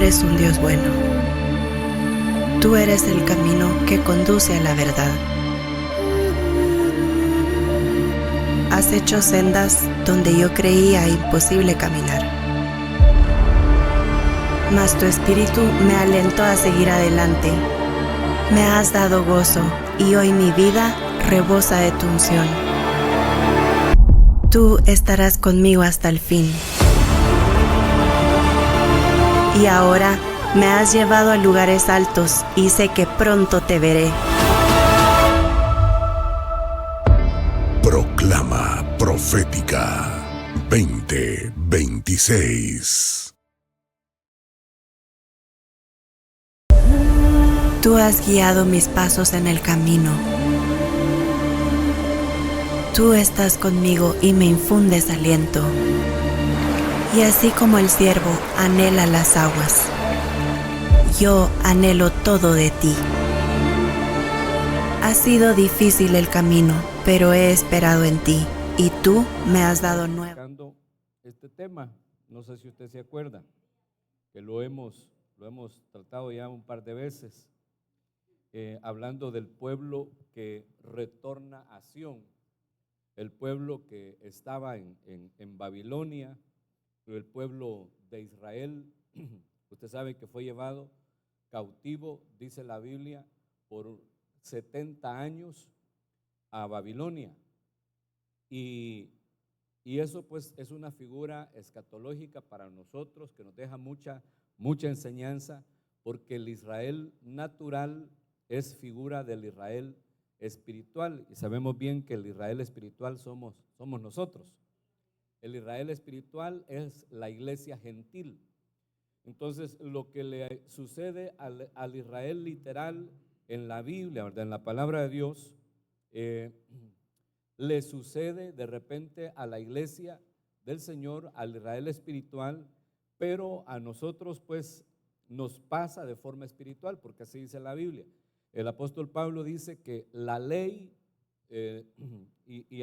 eres un Dios bueno. Tú eres el camino que conduce a la verdad. Has hecho sendas donde yo creía imposible caminar. Mas tu espíritu me alentó a seguir adelante. Me has dado gozo y hoy mi vida rebosa de tu unción. Tú estarás conmigo hasta el fin. Y ahora me has llevado a lugares altos y sé que pronto te veré. Proclama Profética 2026. Tú has guiado mis pasos en el camino. Tú estás conmigo y me infundes aliento. Y así como el ciervo anhela las aguas, yo anhelo todo de ti. Ha sido difícil el camino, pero he esperado en ti, y tú me has dado nueva. Este tema, no sé si usted se acuerda, que lo hemos tratado ya un par de veces, hablando del pueblo que retorna a Sión, el pueblo que estaba en Babilonia, el pueblo de Israel. Usted sabe que fue llevado cautivo, dice la Biblia, por 70 años a Babilonia. Y eso pues es una figura escatológica para nosotros que nos deja mucha enseñanza, porque el Israel natural es figura del Israel espiritual, y sabemos bien que el Israel espiritual somos nosotros. El Israel espiritual es la iglesia gentil. Entonces, lo que le sucede al Israel literal en la Biblia, ¿verdad?, en la palabra de Dios, le sucede de repente a la iglesia del Señor, al Israel espiritual, pero a nosotros pues nos pasa de forma espiritual, porque así dice la Biblia. El apóstol Pablo dice que la ley,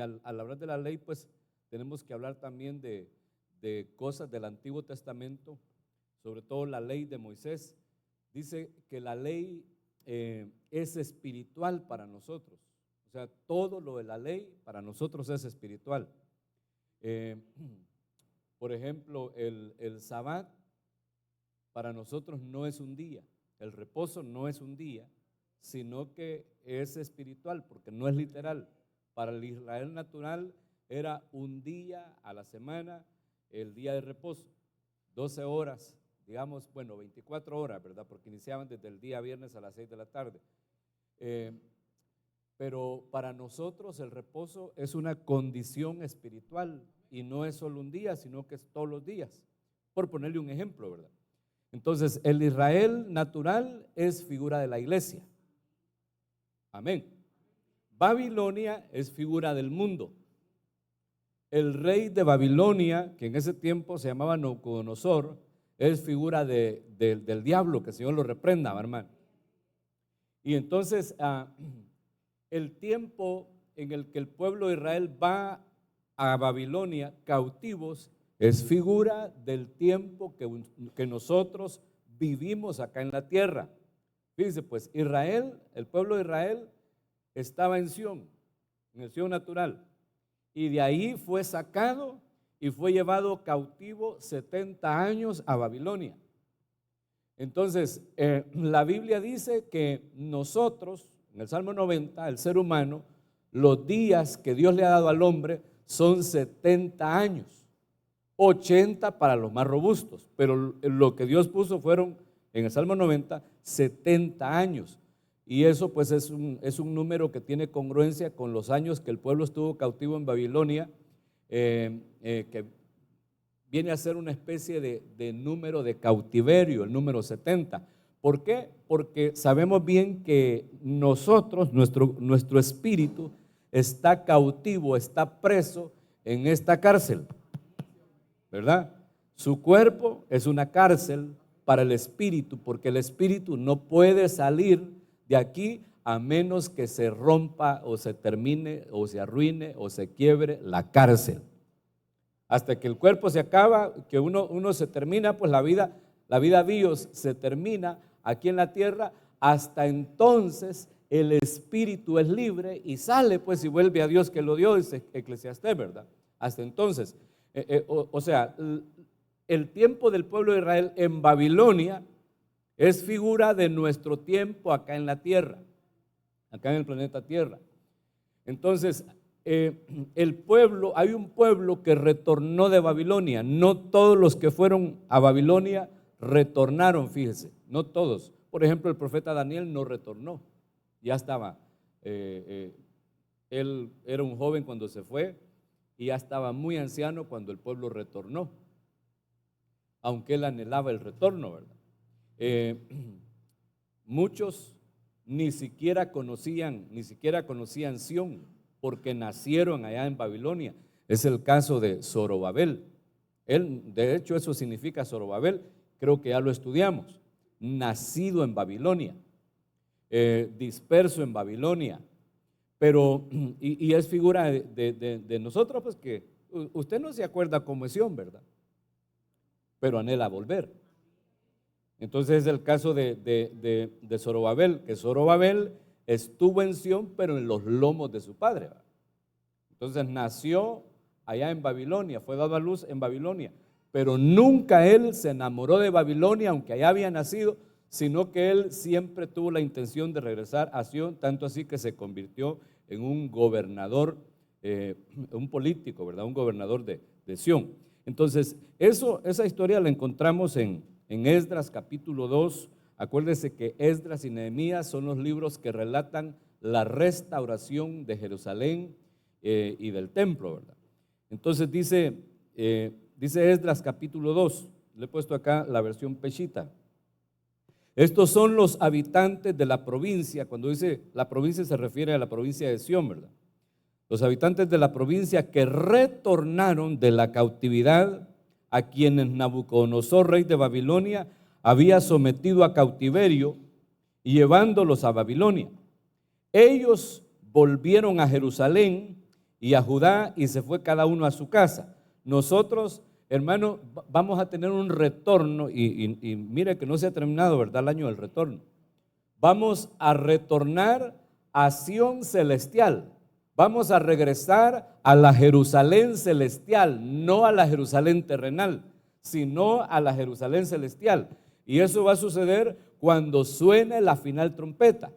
al hablar de la ley pues tenemos que hablar también de cosas del Antiguo Testamento, sobre todo la ley de Moisés. Dice que la ley es espiritual para nosotros. O sea, todo lo de la ley para nosotros es espiritual. Por ejemplo, el Sabbat para nosotros no es un día, el reposo no es un día, sino que es espiritual, porque no es literal. Para el Israel natural era un día a la semana, el día de reposo, 12 horas, digamos, bueno, 24 horas, ¿verdad? Porque iniciaban desde el día viernes a las 6 de la tarde. Pero para nosotros el reposo es una condición espiritual y no es solo un día, sino que es todos los días, por ponerle un ejemplo, ¿verdad? Entonces, el Israel natural es figura de la iglesia. Amén. Babilonia es figura del mundo. El rey de Babilonia, que en ese tiempo se llamaba Nabucodonosor, es figura del diablo, que el Señor lo reprenda, hermano. Y entonces, el tiempo en el que el pueblo de Israel va a Babilonia cautivos es figura del tiempo que nosotros vivimos acá en la tierra. Fíjense pues, Israel, el pueblo de Israel estaba en Sión, en el Sión natural, y de ahí fue sacado y fue llevado cautivo 70 años a Babilonia. Entonces, la Biblia dice que nosotros, en el Salmo 90, el ser humano, los días que Dios le ha dado al hombre son 70 años, 80 para los más robustos, pero lo que Dios puso fueron, en el Salmo 90, 70 años. Y eso pues es un número que tiene congruencia con los años que el pueblo estuvo cautivo en Babilonia, que viene a ser una especie de número de cautiverio, el número 70. ¿Por qué? Porque sabemos bien que nosotros, nuestro espíritu está cautivo, está preso en esta cárcel, ¿verdad? Su cuerpo es una cárcel para el espíritu, porque el espíritu no puede salir de aquí a menos que se rompa o se termine o se arruine o se quiebre la cárcel. Hasta que el cuerpo se acaba, que uno se termina, pues la vida La vida bios se termina aquí en la tierra, hasta entonces el espíritu es libre y sale pues y vuelve a Dios que lo dio, dice Eclesiastés, ¿verdad? Hasta entonces, o sea, el tiempo del pueblo de Israel en Babilonia es figura de nuestro tiempo acá en la tierra, acá en el planeta Tierra. Entonces, el pueblo, hay un pueblo que retornó de Babilonia. No todos los que fueron a Babilonia retornaron, fíjese, no todos. Por ejemplo, el profeta Daniel no retornó, ya estaba, él era un joven cuando se fue y ya estaba muy anciano cuando el pueblo retornó, aunque él anhelaba el retorno, ¿verdad? Muchos ni siquiera conocían Sión, porque nacieron allá en Babilonia. Es el caso de Zorobabel. De hecho, eso significa Zorobabel, creo que ya lo estudiamos. Nacido en Babilonia, disperso en Babilonia, pero, y es figura de nosotros, pues que usted no se acuerda cómo es Sión, ¿verdad? Pero anhela volver. Entonces es el caso de Zorobabel, que Zorobabel estuvo en Sión, pero en los lomos de su padre. Entonces nació allá en Babilonia, fue dado a luz en Babilonia, pero nunca él se enamoró de Babilonia, aunque allá había nacido, sino que él siempre tuvo la intención de regresar a Sión, tanto así que se convirtió en un gobernador, un político, ¿verdad? Un gobernador de Sión. Entonces, esa historia la encontramos en Esdras capítulo 2. Acuérdese que Esdras y Nehemías son los libros que relatan la restauración de Jerusalén y del templo, ¿verdad? Entonces dice Esdras capítulo 2, le he puesto acá la versión Peshita. Estos son los habitantes de la provincia. Cuando dice la provincia se refiere a la provincia de Sión, ¿verdad? Los habitantes de la provincia que retornaron de la cautividad, a quienes Nabucodonosor, rey de Babilonia, había sometido a cautiverio y llevándolos a Babilonia. Ellos volvieron a Jerusalén y a Judá y se fue cada uno a su casa. Nosotros, hermano, vamos a tener un retorno y mire que no se ha terminado, ¿verdad? El año del retorno. Vamos a retornar a Sión celestial. Vamos a regresar a la Jerusalén celestial, no a la Jerusalén terrenal, sino a la Jerusalén celestial. Y eso va a suceder cuando suene la final trompeta.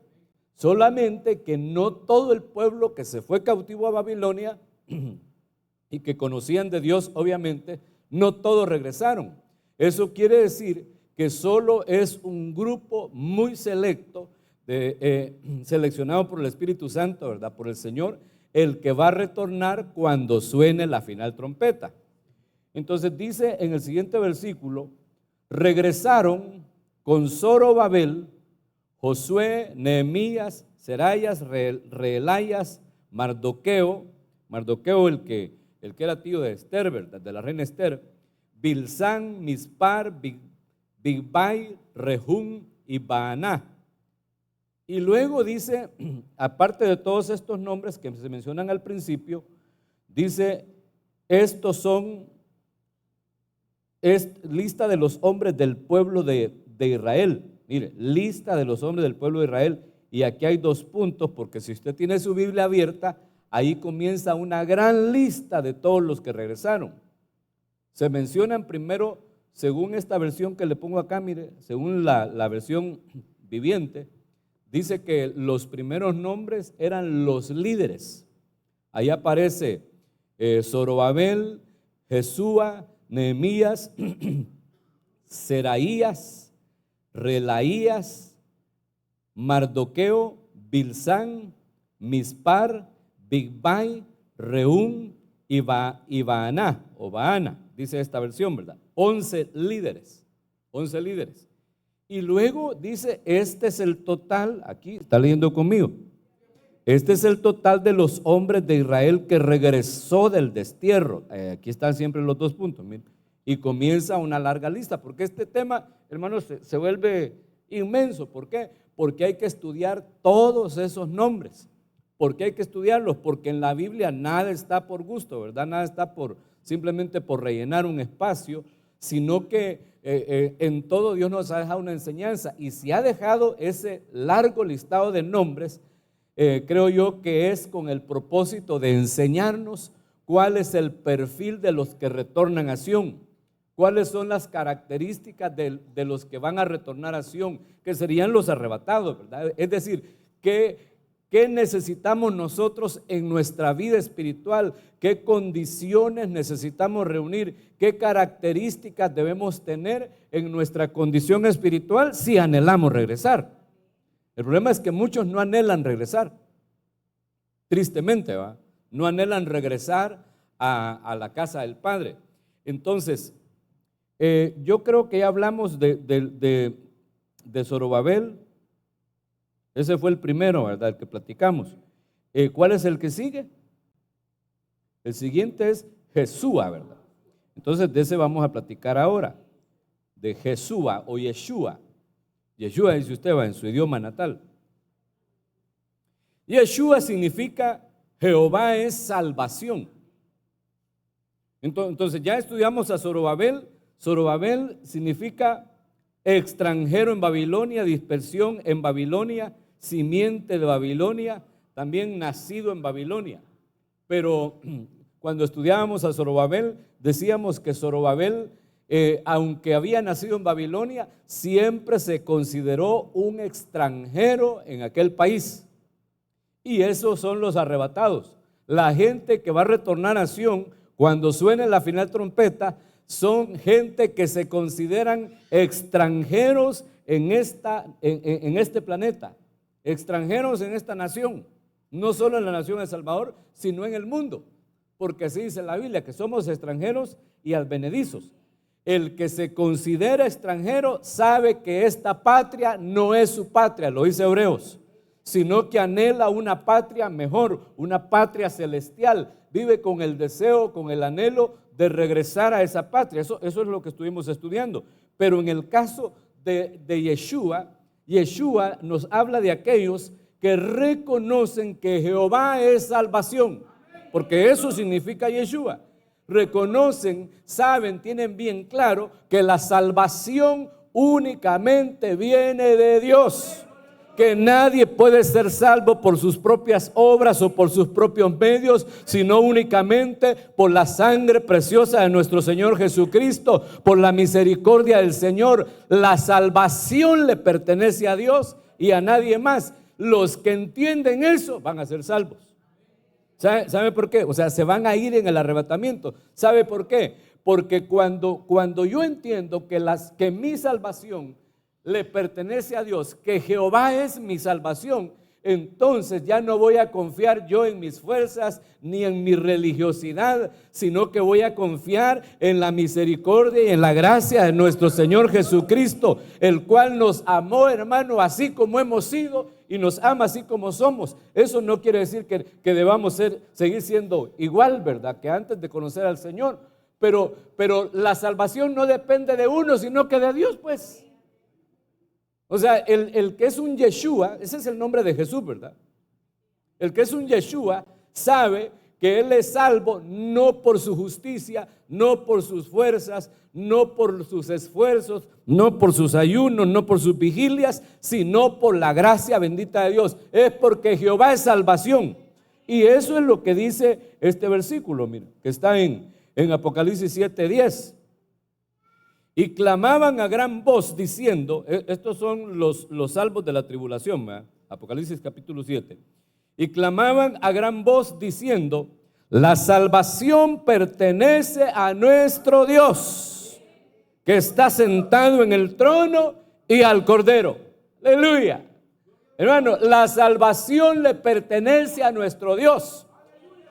Solamente que no todo el pueblo que se fue cautivo a Babilonia y que conocían de Dios, obviamente, no todos regresaron. Eso quiere decir que solo es un grupo muy selecto, seleccionado por el Espíritu Santo, ¿verdad? Por el Señor, el que va a retornar cuando suene la final trompeta. Entonces dice en el siguiente versículo: regresaron con Zorobabel, Josué, Nehemías, Seraías, Reelayas, Mardoqueo, el que era tío de Esther, ¿verdad? De la reina Esther, Bilsán, Mispar, Bigbai, Rehum y Baaná. Y luego dice, aparte de todos estos nombres que se mencionan al principio, dice, estos son, es lista de los hombres del pueblo de Israel. Mire, lista de los hombres del pueblo de Israel. Y aquí hay 2 puntos, porque si usted tiene su Biblia abierta, ahí comienza una gran lista de todos los que regresaron. Se mencionan primero, según esta versión que le pongo acá, mire, según la versión viviente, dice que los primeros nombres eran los líderes. Ahí aparece Zorobabel, Jesúa, Nehemías, Seraías, Relaías, Mardoqueo, Bilsán, Mispar, Bigbai, Rehum y Baaná, o Baana, dice esta versión, ¿verdad? 11 líderes. Y luego dice, este es el total, aquí está leyendo conmigo, este es el total de los hombres de Israel que regresó del destierro. Aquí están siempre los 2 puntos, miren. Y comienza una larga lista, porque este tema, hermanos, se vuelve inmenso. ¿Por qué? Porque hay que estudiar todos esos nombres. ¿Por qué hay que estudiarlos? Porque en la Biblia nada está por gusto, ¿verdad? Nada está simplemente por rellenar un espacio, sino que en todo Dios nos ha dejado una enseñanza, y si ha dejado ese largo listado de nombres, creo yo que es con el propósito de enseñarnos cuál es el perfil de los que retornan a Sión, cuáles son las características de los que van a retornar a Sión, que serían los arrebatados, ¿verdad? Es decir, ¿qué necesitamos nosotros en nuestra vida espiritual? ¿Qué condiciones necesitamos reunir? ¿Qué características debemos tener en nuestra condición espiritual si anhelamos regresar? El problema es que muchos no anhelan regresar, tristemente, ¿va? No anhelan regresar a la casa del Padre. Entonces, yo creo que ya hablamos de Zorobabel. Ese fue el primero, ¿verdad?, el que platicamos. ¿Cuál es el que sigue? El siguiente es Jesúa, ¿verdad? Entonces de ese vamos a platicar ahora, de Jesúa o Yeshua. Yeshua dice usted, va, en su idioma natal. Yeshua significa Jehová es salvación. Entonces ya estudiamos a Zorobabel. Zorobabel significa extranjero en Babilonia, dispersión en Babilonia, simiente de Babilonia, también nacido en Babilonia. Pero cuando estudiábamos a Zorobabel, decíamos que Zorobabel, aunque había nacido en Babilonia, siempre se consideró un extranjero en aquel país. Y esos son los arrebatados. La gente que va a retornar a Sión, cuando suene la final trompeta, son gente que se consideran extranjeros en este planeta, extranjeros en esta nación, no solo en la nación de El Salvador, sino en el mundo, porque así dice la Biblia, que somos extranjeros y advenedizos. El que se considera extranjero sabe que esta patria no es su patria, lo dice Hebreos, sino que anhela una patria mejor, una patria celestial, vive con el deseo, con el anhelo de regresar a esa patria. Eso es lo que estuvimos estudiando. Pero en el caso de Yeshua, Yeshua nos habla de aquellos que reconocen que Jehová es salvación, porque eso significa Yeshua. Reconocen, saben, tienen bien claro que la salvación únicamente viene de Dios, que nadie puede ser salvo por sus propias obras o por sus propios medios, sino únicamente por la sangre preciosa de nuestro Señor Jesucristo, por la misericordia del Señor. La salvación le pertenece a Dios y a nadie más. Los que entienden eso van a ser salvos. ¿Sabe por qué? O sea, se van a ir en el arrebatamiento. ¿Sabe por qué? Porque cuando yo entiendo que mi salvación le pertenece a Dios, que Jehová es mi salvación, entonces ya no voy a confiar yo en mis fuerzas ni en mi religiosidad, sino que voy a confiar en la misericordia y en la gracia de nuestro Señor Jesucristo, el cual nos amó, hermano, así como hemos sido, y nos ama así como somos. Eso no quiere decir que debamos seguir siendo igual, ¿verdad?, que antes de conocer al Señor, pero la salvación no depende de uno, sino que de Dios, pues. O sea, el que es un Yeshua, ese es el nombre de Jesús, ¿verdad? El que es un Yeshua sabe que Él es salvo no por su justicia, no por sus fuerzas, no por sus esfuerzos, no por sus ayunos, no por sus vigilias, sino por la gracia bendita de Dios. Es porque Jehová es salvación. Y eso es lo que dice este versículo, mira, que está en Apocalipsis 7:10. Y clamaban a gran voz diciendo, estos son los salvos de la tribulación, ¿verdad? Apocalipsis capítulo 7. Y clamaban a gran voz diciendo, la salvación pertenece a nuestro Dios, que está sentado en el trono y al Cordero. Aleluya. Hermano, la salvación le pertenece a nuestro Dios.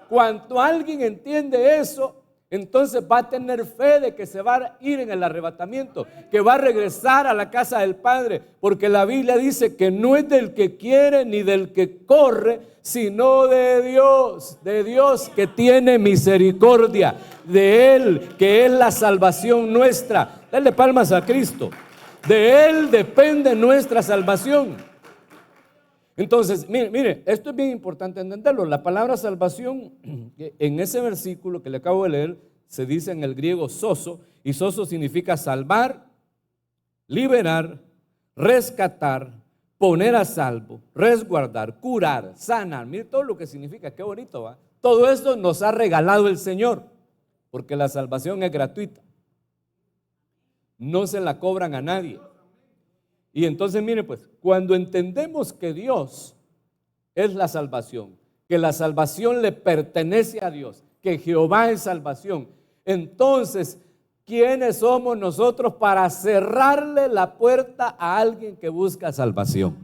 Cuando alguien entiende eso, entonces va a tener fe de que se va a ir en el arrebatamiento, que va a regresar a la casa del Padre, porque la Biblia dice que no es del que quiere ni del que corre, sino de Dios que tiene misericordia, de Él que es la salvación nuestra. Dale palmas a Cristo. De Él depende nuestra salvación. Entonces, mire, esto es bien importante entenderlo. La palabra salvación en ese versículo que le acabo de leer se dice en el griego sozo, y sozo significa salvar, liberar, rescatar, poner a salvo, resguardar, curar, sanar. Mire todo lo que significa, qué bonito, ¿va? Todo esto nos ha regalado el Señor, porque la salvación es gratuita. No se la cobran a nadie. Y entonces, mire pues, cuando entendemos que Dios es la salvación, que la salvación le pertenece a Dios, que Jehová es salvación, entonces, ¿quiénes somos nosotros para cerrarle la puerta a alguien que busca salvación?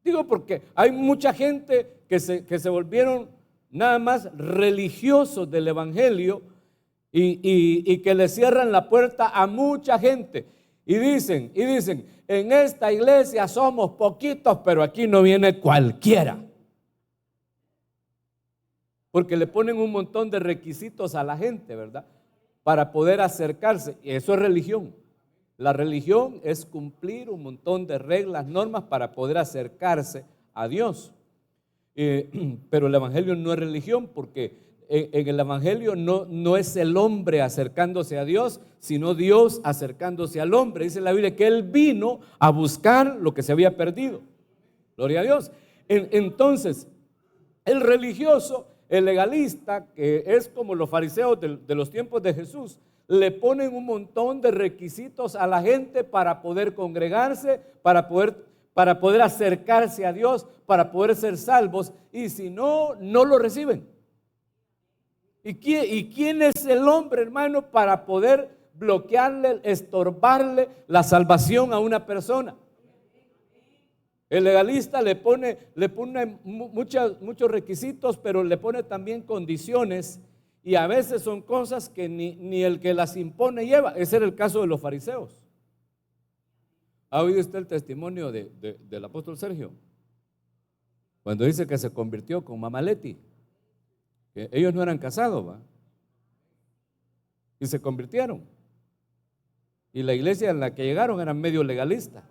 Digo porque hay mucha gente que se volvieron nada más religiosos del evangelio y que le cierran la puerta a mucha gente. Y dicen, en esta iglesia somos poquitos, pero aquí no viene cualquiera. Porque le ponen un montón de requisitos a la gente, ¿verdad? Para poder acercarse. Y eso es religión. La religión es cumplir un montón de reglas, normas para poder acercarse a Dios. Pero el evangelio no es religión, porque en el evangelio no es el hombre acercándose a Dios, sino Dios acercándose al hombre. Dice la Biblia que Él vino a buscar lo que se había perdido. Gloria a Dios. Entonces, el religioso, el legalista, que es como los fariseos de los tiempos de Jesús, le ponen un montón de requisitos a la gente para poder congregarse, para poder acercarse a Dios, para poder ser salvos, y si no, no lo reciben. ¿Y quién es el hombre, hermano, para poder bloquearle, estorbarle la salvación a una persona? El legalista le pone muchos requisitos, pero le pone también condiciones, y a veces son cosas que ni el que las impone lleva. Ese era el caso de los fariseos. ¿Ha oído usted el testimonio del apóstol Sergio? Cuando dice que se convirtió con Mamá Leti, que ellos no eran casados, ¿va? Y se convirtieron. Y la iglesia en la que llegaron era medio legalista.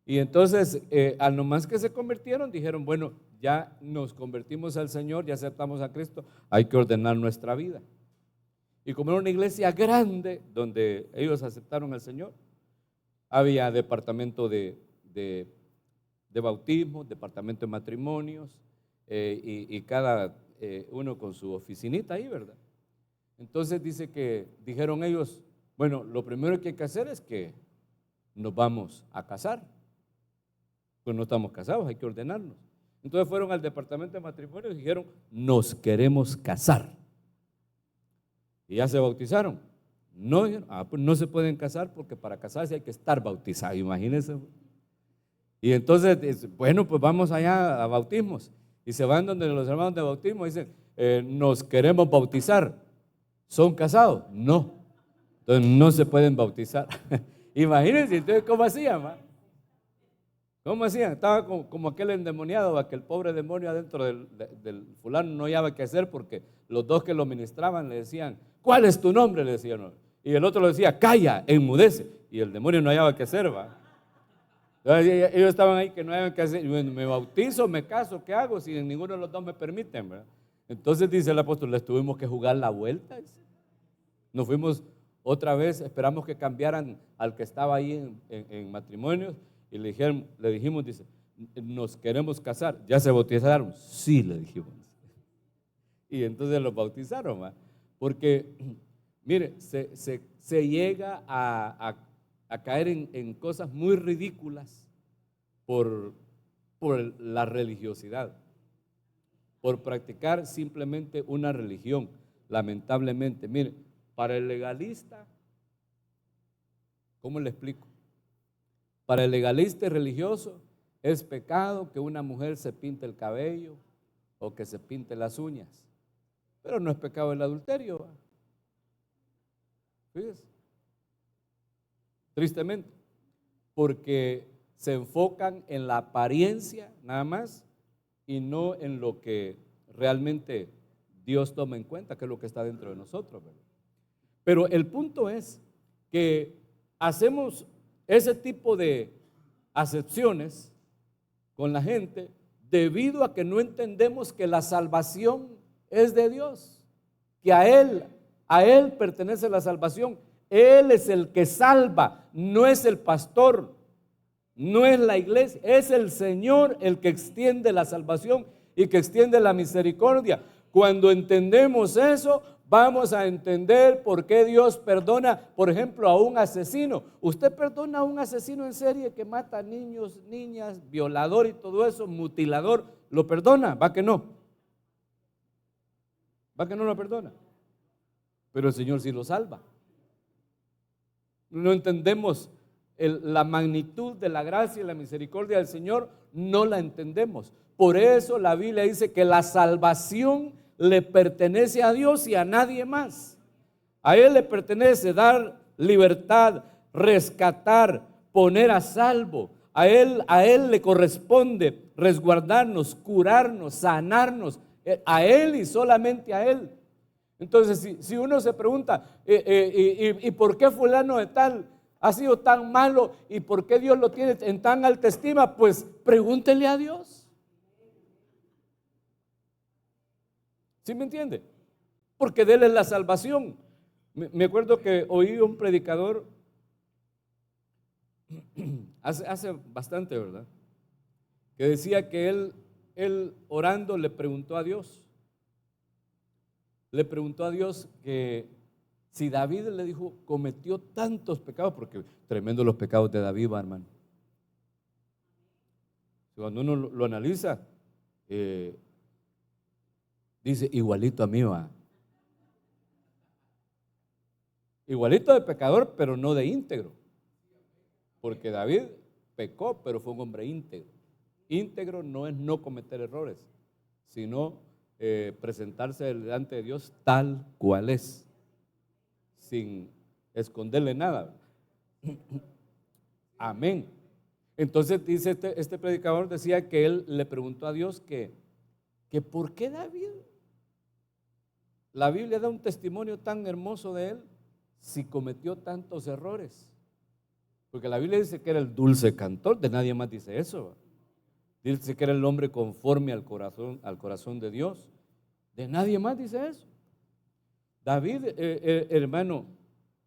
Y entonces, al nomás que se convirtieron, dijeron, bueno, ya nos convertimos al Señor, ya aceptamos a Cristo, hay que ordenar nuestra vida. Y como era una iglesia grande, donde ellos aceptaron al Señor, había departamento de bautismo, departamento de matrimonios, y cada uno con su oficinita ahí, ¿verdad? Entonces dijeron ellos, bueno, lo primero que hay que hacer es que nos vamos a casar. Pues no estamos casados, hay que ordenarnos. Entonces fueron al departamento de matrimonios y dijeron, nos queremos casar. Y ya se bautizaron. No, pues no se pueden casar porque para casarse hay que estar bautizado, imagínense. Y entonces, bueno, pues vamos allá a bautismos. Y se van donde los hermanos de bautismo y dicen, nos queremos bautizar. ¿Son casados? No. Entonces no se pueden bautizar. Imagínense, entonces, ¿cómo hacían, ma? ¿Cómo hacían? Estaba como aquel endemoniado, aquel pobre demonio adentro del fulano, no hallaba qué hacer porque los dos que lo ministraban le decían, ¿cuál es tu nombre? Le decían. Y el otro le decía, calla, enmudece. Y el demonio no hallaba qué hacer, ¿va? Entonces, ellos estaban ahí que no hallaban qué hacer. Me bautizo, me caso, ¿qué hago si ninguno de los dos me permiten, ¿verdad? Entonces dice el apóstol, les tuvimos que jugar la vuelta. Nos fuimos otra vez, esperamos que cambiaran al que estaba ahí en matrimonios. Y le dijimos, dice, nos queremos casar. ¿Ya se bautizaron? Sí, le dijimos. Y entonces los bautizaron, ¿va? Porque, mire, se llega a caer en cosas muy ridículas por la religiosidad, por practicar simplemente una religión, lamentablemente. Mire, para el legalista, ¿cómo le explico? Para el legalista y religioso es pecado que una mujer se pinte el cabello o que se pinte las uñas, pero no es pecado el adulterio, ¿va? Fíjese, tristemente, porque se enfocan en la apariencia nada más y no en lo que realmente Dios toma en cuenta, que es lo que está dentro de nosotros, ¿verdad? Pero el punto es que hacemos ese tipo de acepciones con la gente debido a que no entendemos que la salvación es de Dios, que a Él pertenece la salvación. Él es el que salva, no es el pastor, no es la iglesia, es el Señor el que extiende la salvación y que extiende la misericordia. Cuando entendemos eso, vamos a entender por qué Dios perdona, por ejemplo, a un asesino. ¿Usted perdona a un asesino en serie que mata a niños, niñas, violador y todo eso, mutilador? ¿Lo perdona? ¿Va que no? ¿Va que no lo perdona? Pero el Señor sí lo salva. No entendemos la magnitud de la gracia y la misericordia del Señor, no la entendemos. Por eso la Biblia dice que la salvación le pertenece a Dios y a nadie más. A Él le pertenece dar libertad, rescatar, poner a salvo. A Él le corresponde resguardarnos, curarnos, sanarnos. A Él y solamente a Él. Entonces, si uno se pregunta, ¿y por qué fulano de tal ha sido tan malo y por qué Dios lo tiene en tan alta estima? Pues pregúntele a Dios. ¿Sí me entiende? Porque de Él es la salvación. Me acuerdo que oí un predicador hace bastante, ¿verdad? Que decía que él orando le preguntó a Dios. Le preguntó a Dios que si David, le dijo, cometió tantos pecados, porque tremendos los pecados de David, hermano. Cuando uno lo analiza, dice, igualito a mí va. Igualito de pecador, pero no de íntegro. Porque David pecó, pero fue un hombre íntegro. Íntegro no es no cometer errores, sino presentarse delante de Dios tal cual es, sin esconderle nada. Amén. Entonces dice este predicador, decía que él le preguntó a Dios que ¿por qué David? La Biblia da un testimonio tan hermoso de él si cometió tantos errores. Porque la Biblia dice que era el dulce cantor, de nadie más dice eso. Dice que era el hombre conforme al corazón de Dios. De nadie más dice eso. David, hermano,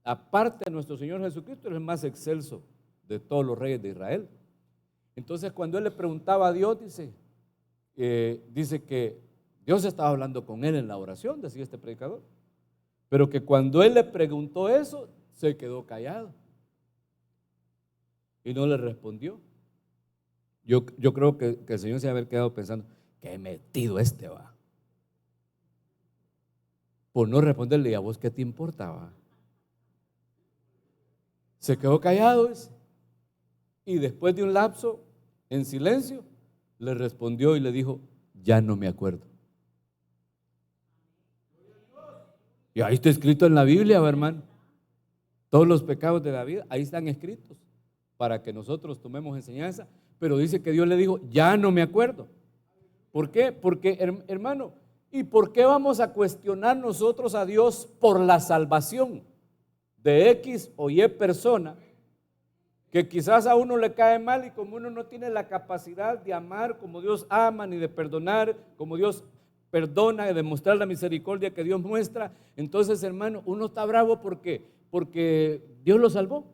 aparte de nuestro Señor Jesucristo, es el más excelso de todos los reyes de Israel. Entonces, cuando él le preguntaba a Dios, dice que Dios estaba hablando con él en la oración, decía este predicador. Pero que cuando él le preguntó eso, se quedó callado y no le respondió. Yo creo que el Señor se había quedado pensando, qué metido va. Por no responderle, ¿y a vos qué te importaba? Se quedó callado y después de un lapso en silencio le respondió y le dijo, ya no me acuerdo. Y ahí está escrito en la Biblia, hermano. Todos los pecados de David ahí están escritos para que nosotros tomemos enseñanza. Pero dice que Dios le dijo, ya no me acuerdo. ¿Por qué? Porque, hermano, ¿y por qué vamos a cuestionar nosotros a Dios por la salvación de X o Y persona que quizás a uno le cae mal y como uno no tiene la capacidad de amar como Dios ama ni de perdonar como Dios perdona, de demostrar la misericordia que Dios muestra? Entonces, hermano, uno está bravo porque Dios lo salvó.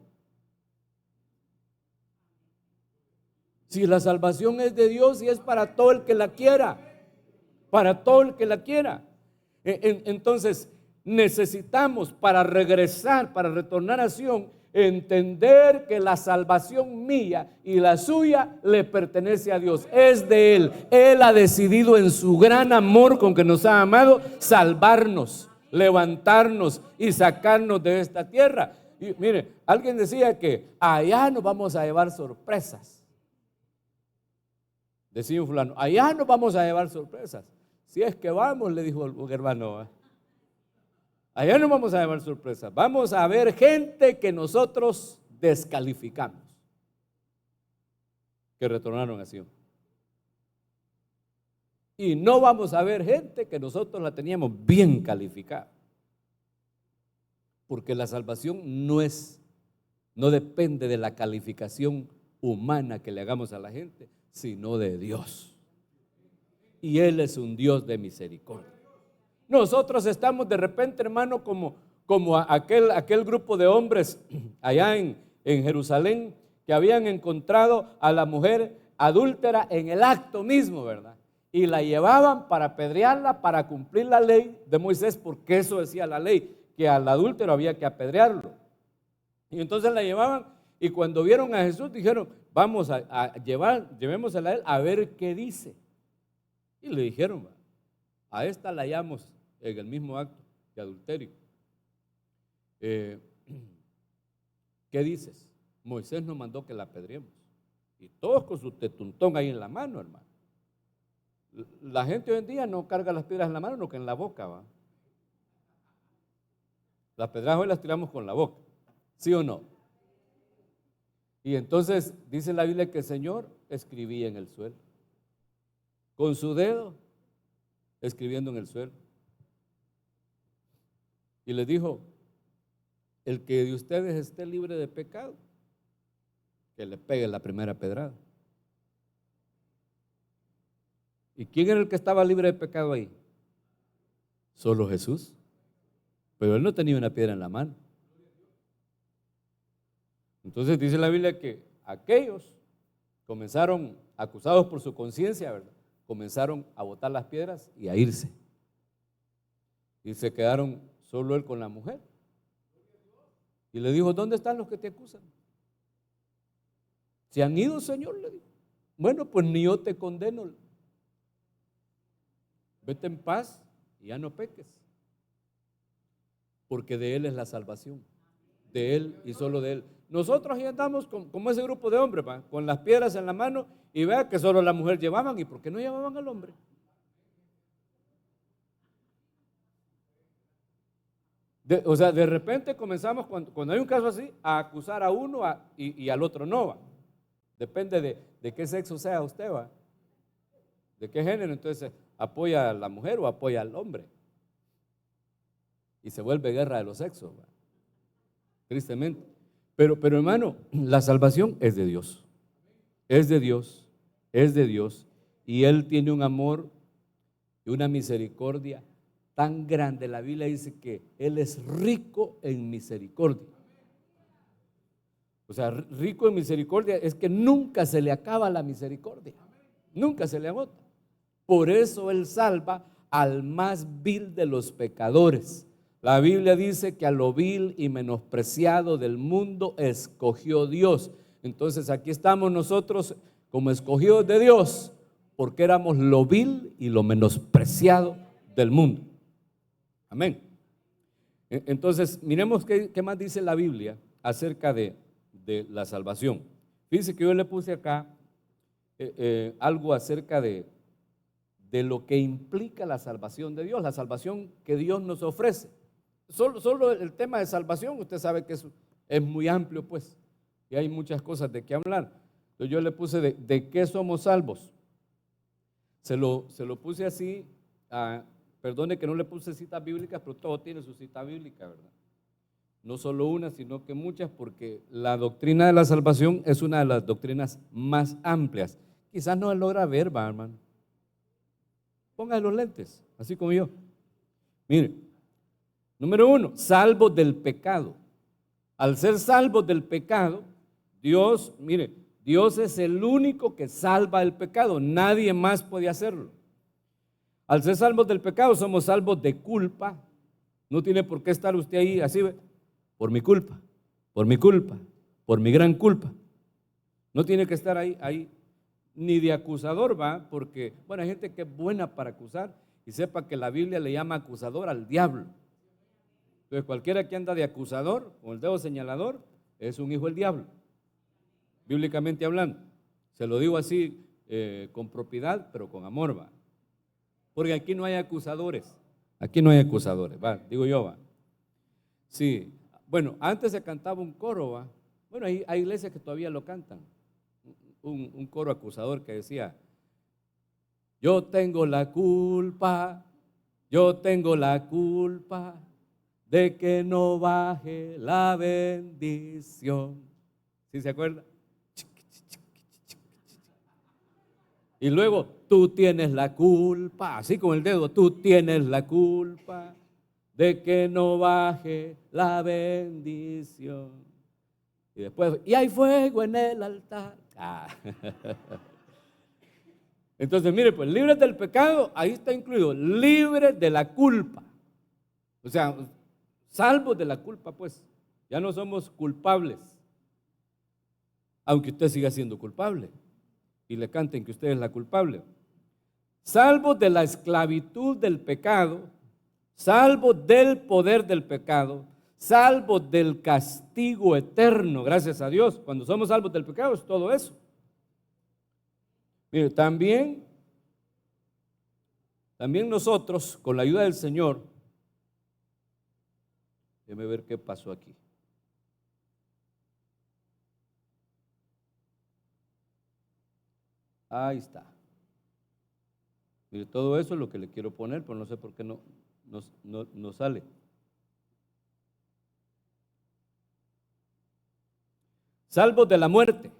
Si la salvación es de Dios y es para todo el que la quiera, para todo el que la quiera. Entonces necesitamos para regresar, para retornar a Sion, entender que la salvación mía y la suya le pertenece a Dios, es de Él. Él ha decidido en su gran amor con que nos ha amado salvarnos, levantarnos y sacarnos de esta tierra. Y mire, alguien decía que allá nos vamos a llevar sorpresas. Decía un fulano, allá nos vamos a llevar sorpresas. Si es que vamos, le dijo un hermano, allá nos vamos a llevar sorpresas. Vamos a ver gente que nosotros descalificamos, que retornaron a Sion. Y no vamos a ver gente que nosotros la teníamos bien calificada. Porque la salvación no depende de la calificación humana que le hagamos a la gente, sino de Dios. Y Él es un Dios de misericordia. Nosotros estamos de repente, hermano, como aquel grupo de hombres allá en Jerusalén que habían encontrado a la mujer adúltera en el acto mismo, ¿verdad? Y la llevaban para apedrearla, para cumplir la ley de Moisés, porque eso decía la ley, que al adúltero había que apedrearlo. Y entonces la llevaban, y cuando vieron a Jesús dijeron, vamos llevémosela a él a ver qué dice. Y le dijeron, a esta la hallamos en el mismo acto de adulterio. ¿Qué dices? Moisés nos mandó que la apedreemos. Y todos con su tetuntón ahí en la mano, hermano. La gente hoy en día no carga las piedras en la mano, no que en la boca, ¿va? Las piedras hoy las tiramos con la boca, ¿sí o no? Y entonces dice la Biblia que el Señor escribía en el suelo, con su dedo escribiendo en el suelo. Y les dijo, el que de ustedes esté libre de pecado, que le pegue la primera pedrada. ¿Y quién era el que estaba libre de pecado ahí? Solo Jesús. Pero él no tenía una piedra en la mano. Entonces dice la Biblia que aquellos comenzaron, acusados por su conciencia, ¿verdad? Comenzaron a botar las piedras y a irse. Y se quedaron solo él con la mujer. Y le dijo, ¿dónde están los que te acusan? ¿Se han ido, Señor? Le dijo. Bueno, pues ni yo te condeno. Vete en paz y ya no peques. Porque de Él es la salvación. De Él y solo de Él. Nosotros ahí andamos como ese grupo de hombres, ¿va? Con las piedras en la mano y vea que solo la mujer llevaban. ¿Y por qué no llevaban al hombre? De repente comenzamos, cuando hay un caso así, a acusar a uno y al otro no, ¿va? Depende de qué sexo sea usted, ¿va? De qué género. Entonces, ¿apoya a la mujer o apoya al hombre? Y se vuelve guerra de los sexos, ¿va? Tristemente. Pero hermano, la salvación es de Dios. Es de Dios. Es de Dios. Y Él tiene un amor y una misericordia tan grande. La Biblia dice que Él es rico en misericordia. O sea, rico en misericordia es que nunca se le acaba la misericordia. Nunca se le agota. Por eso Él salva al más vil de los pecadores. La Biblia dice que a lo vil y menospreciado del mundo escogió Dios. Entonces aquí estamos nosotros como escogidos de Dios, porque éramos lo vil y lo menospreciado del mundo. Amén. Entonces miremos qué más dice la Biblia acerca de la salvación. Fíjense que yo le puse acá algo acerca de lo que implica la salvación de Dios, la salvación que Dios nos ofrece. Solo el tema de salvación, usted sabe que es muy amplio, pues, y hay muchas cosas de qué hablar. Entonces yo le puse de qué somos salvos. Se lo puse así, perdone que no le puse citas bíblicas, pero todo tiene su cita bíblica, ¿verdad? No solo una, sino que muchas, porque la doctrina de la salvación es una de las doctrinas más amplias. Quizás no logra ver, va, hermano. Ponga los lentes, así como yo. Mire. Número 1, salvos del pecado. Al ser salvos del pecado, Dios, mire, Dios es el único que salva el pecado, nadie más puede hacerlo. Al ser salvos del pecado, somos salvos de culpa. No tiene por qué estar usted ahí así, ¿ve? Por mi culpa, por mi culpa, por mi gran culpa. No tiene que estar ahí, ni de acusador, va, porque, bueno, hay gente que es buena para acusar y sepa que la Biblia le llama acusador al diablo. Entonces cualquiera que anda de acusador, con el dedo señalador, es un hijo del diablo, bíblicamente hablando. Se lo digo así con propiedad, pero con amor, va. Porque aquí no hay acusadores, va, digo yo, va. Sí, bueno, antes se cantaba un coro, va. Bueno, hay iglesias que todavía lo cantan, un coro acusador que decía, yo tengo la culpa de que no baje la bendición. ¿Sí se acuerda? Y luego, tú tienes la culpa, así con el dedo, tú tienes la culpa de que no baje la bendición. Y después, y hay fuego en el altar. Entonces, mire, pues libres del pecado, ahí está incluido, libres de la culpa. O sea, salvos de la culpa, pues, ya no somos culpables, aunque usted siga siendo culpable y le canten que usted es la culpable. Salvos de la esclavitud del pecado, salvos del poder del pecado, salvos del castigo eterno, gracias a Dios. Cuando somos salvos del pecado es todo eso. Mire, también nosotros, con la ayuda del Señor, déjeme ver qué pasó aquí. Ahí está. Mire, todo eso es lo que le quiero poner, pero no sé por qué no sale. Salvos de la muerte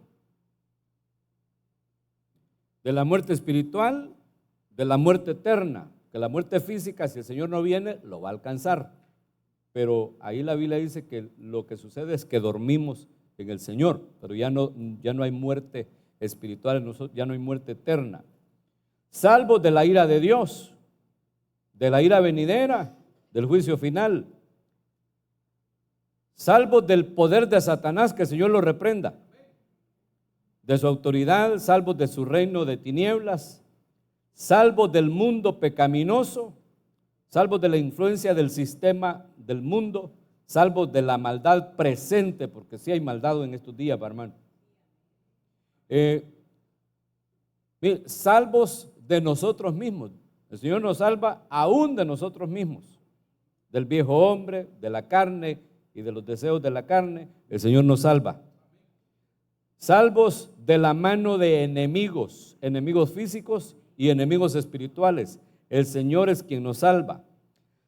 espiritual, de la muerte eterna, que la muerte física, si el Señor no viene, lo va a alcanzar. Pero ahí la Biblia dice que lo que sucede es que dormimos en el Señor, pero ya no hay muerte espiritual en nosotros, ya no hay muerte eterna. Salvos de la ira de Dios, de la ira venidera, del juicio final. Salvos del poder de Satanás, que el Señor lo reprenda, de su autoridad, salvos de su reino de tinieblas, salvos del mundo pecaminoso, salvos de la influencia del sistema del mundo, salvos de la maldad presente, porque sí hay maldad en estos días, hermano. Salvos de nosotros mismos. El Señor nos salva aún de nosotros mismos, del viejo hombre, de la carne y de los deseos de la carne. El Señor nos salva. Salvos de la mano de enemigos físicos y enemigos espirituales. El Señor es quien nos salva.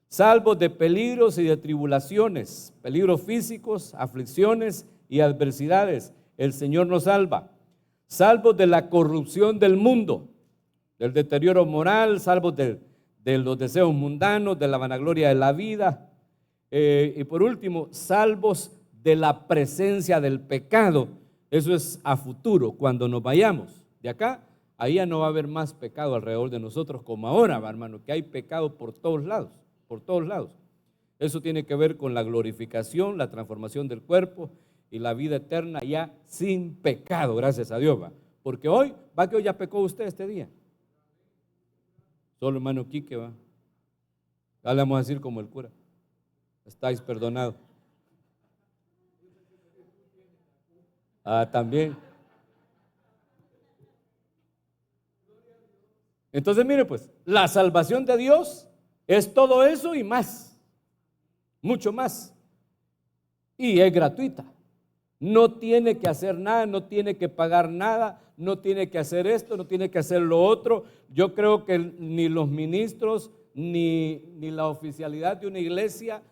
Salvos de peligros y de tribulaciones, peligros físicos, aflicciones y adversidades. El Señor nos salva. Salvos de la corrupción del mundo, del deterioro moral, salvos de los deseos mundanos, de la vanagloria de la vida. Y por último, salvos de la presencia del pecado. Eso es a futuro, cuando nos vayamos de acá, ahí ya no va a haber más pecado alrededor de nosotros como ahora, hermano, que hay pecado por todos lados, por todos lados. Eso tiene que ver con la glorificación, la transformación del cuerpo y la vida eterna ya sin pecado, gracias a Dios, va. Porque hoy ya pecó usted este día. Solo hermano Quique, va. Ya le vamos a decir como el cura, estáis perdonados. También. Entonces, mire pues, la salvación de Dios es todo eso y más, mucho más. Y es gratuita. No tiene que hacer nada, no tiene que pagar nada, no tiene que hacer esto, no tiene que hacer lo otro. Yo creo que ni los ministros ni la oficialidad de una iglesia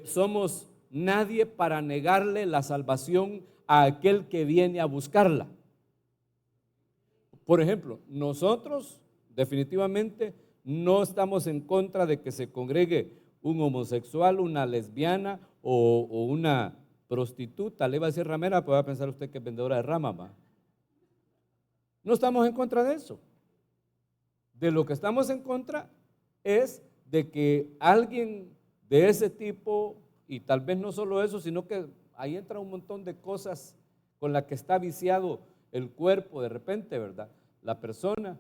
somos nadie para negarle la salvación a aquel que viene a buscarla. Por ejemplo, nosotros definitivamente no estamos en contra de que se congregue un homosexual, una lesbiana o una prostituta. Le iba a decir ramera, pues va a pensar usted que es vendedora de ramas, ¿va? No estamos en contra de eso. De lo que estamos en contra es de que alguien de ese tipo, y tal vez no solo eso, sino que ahí entra un montón de cosas con las que está viciado el cuerpo de repente, ¿verdad? La persona,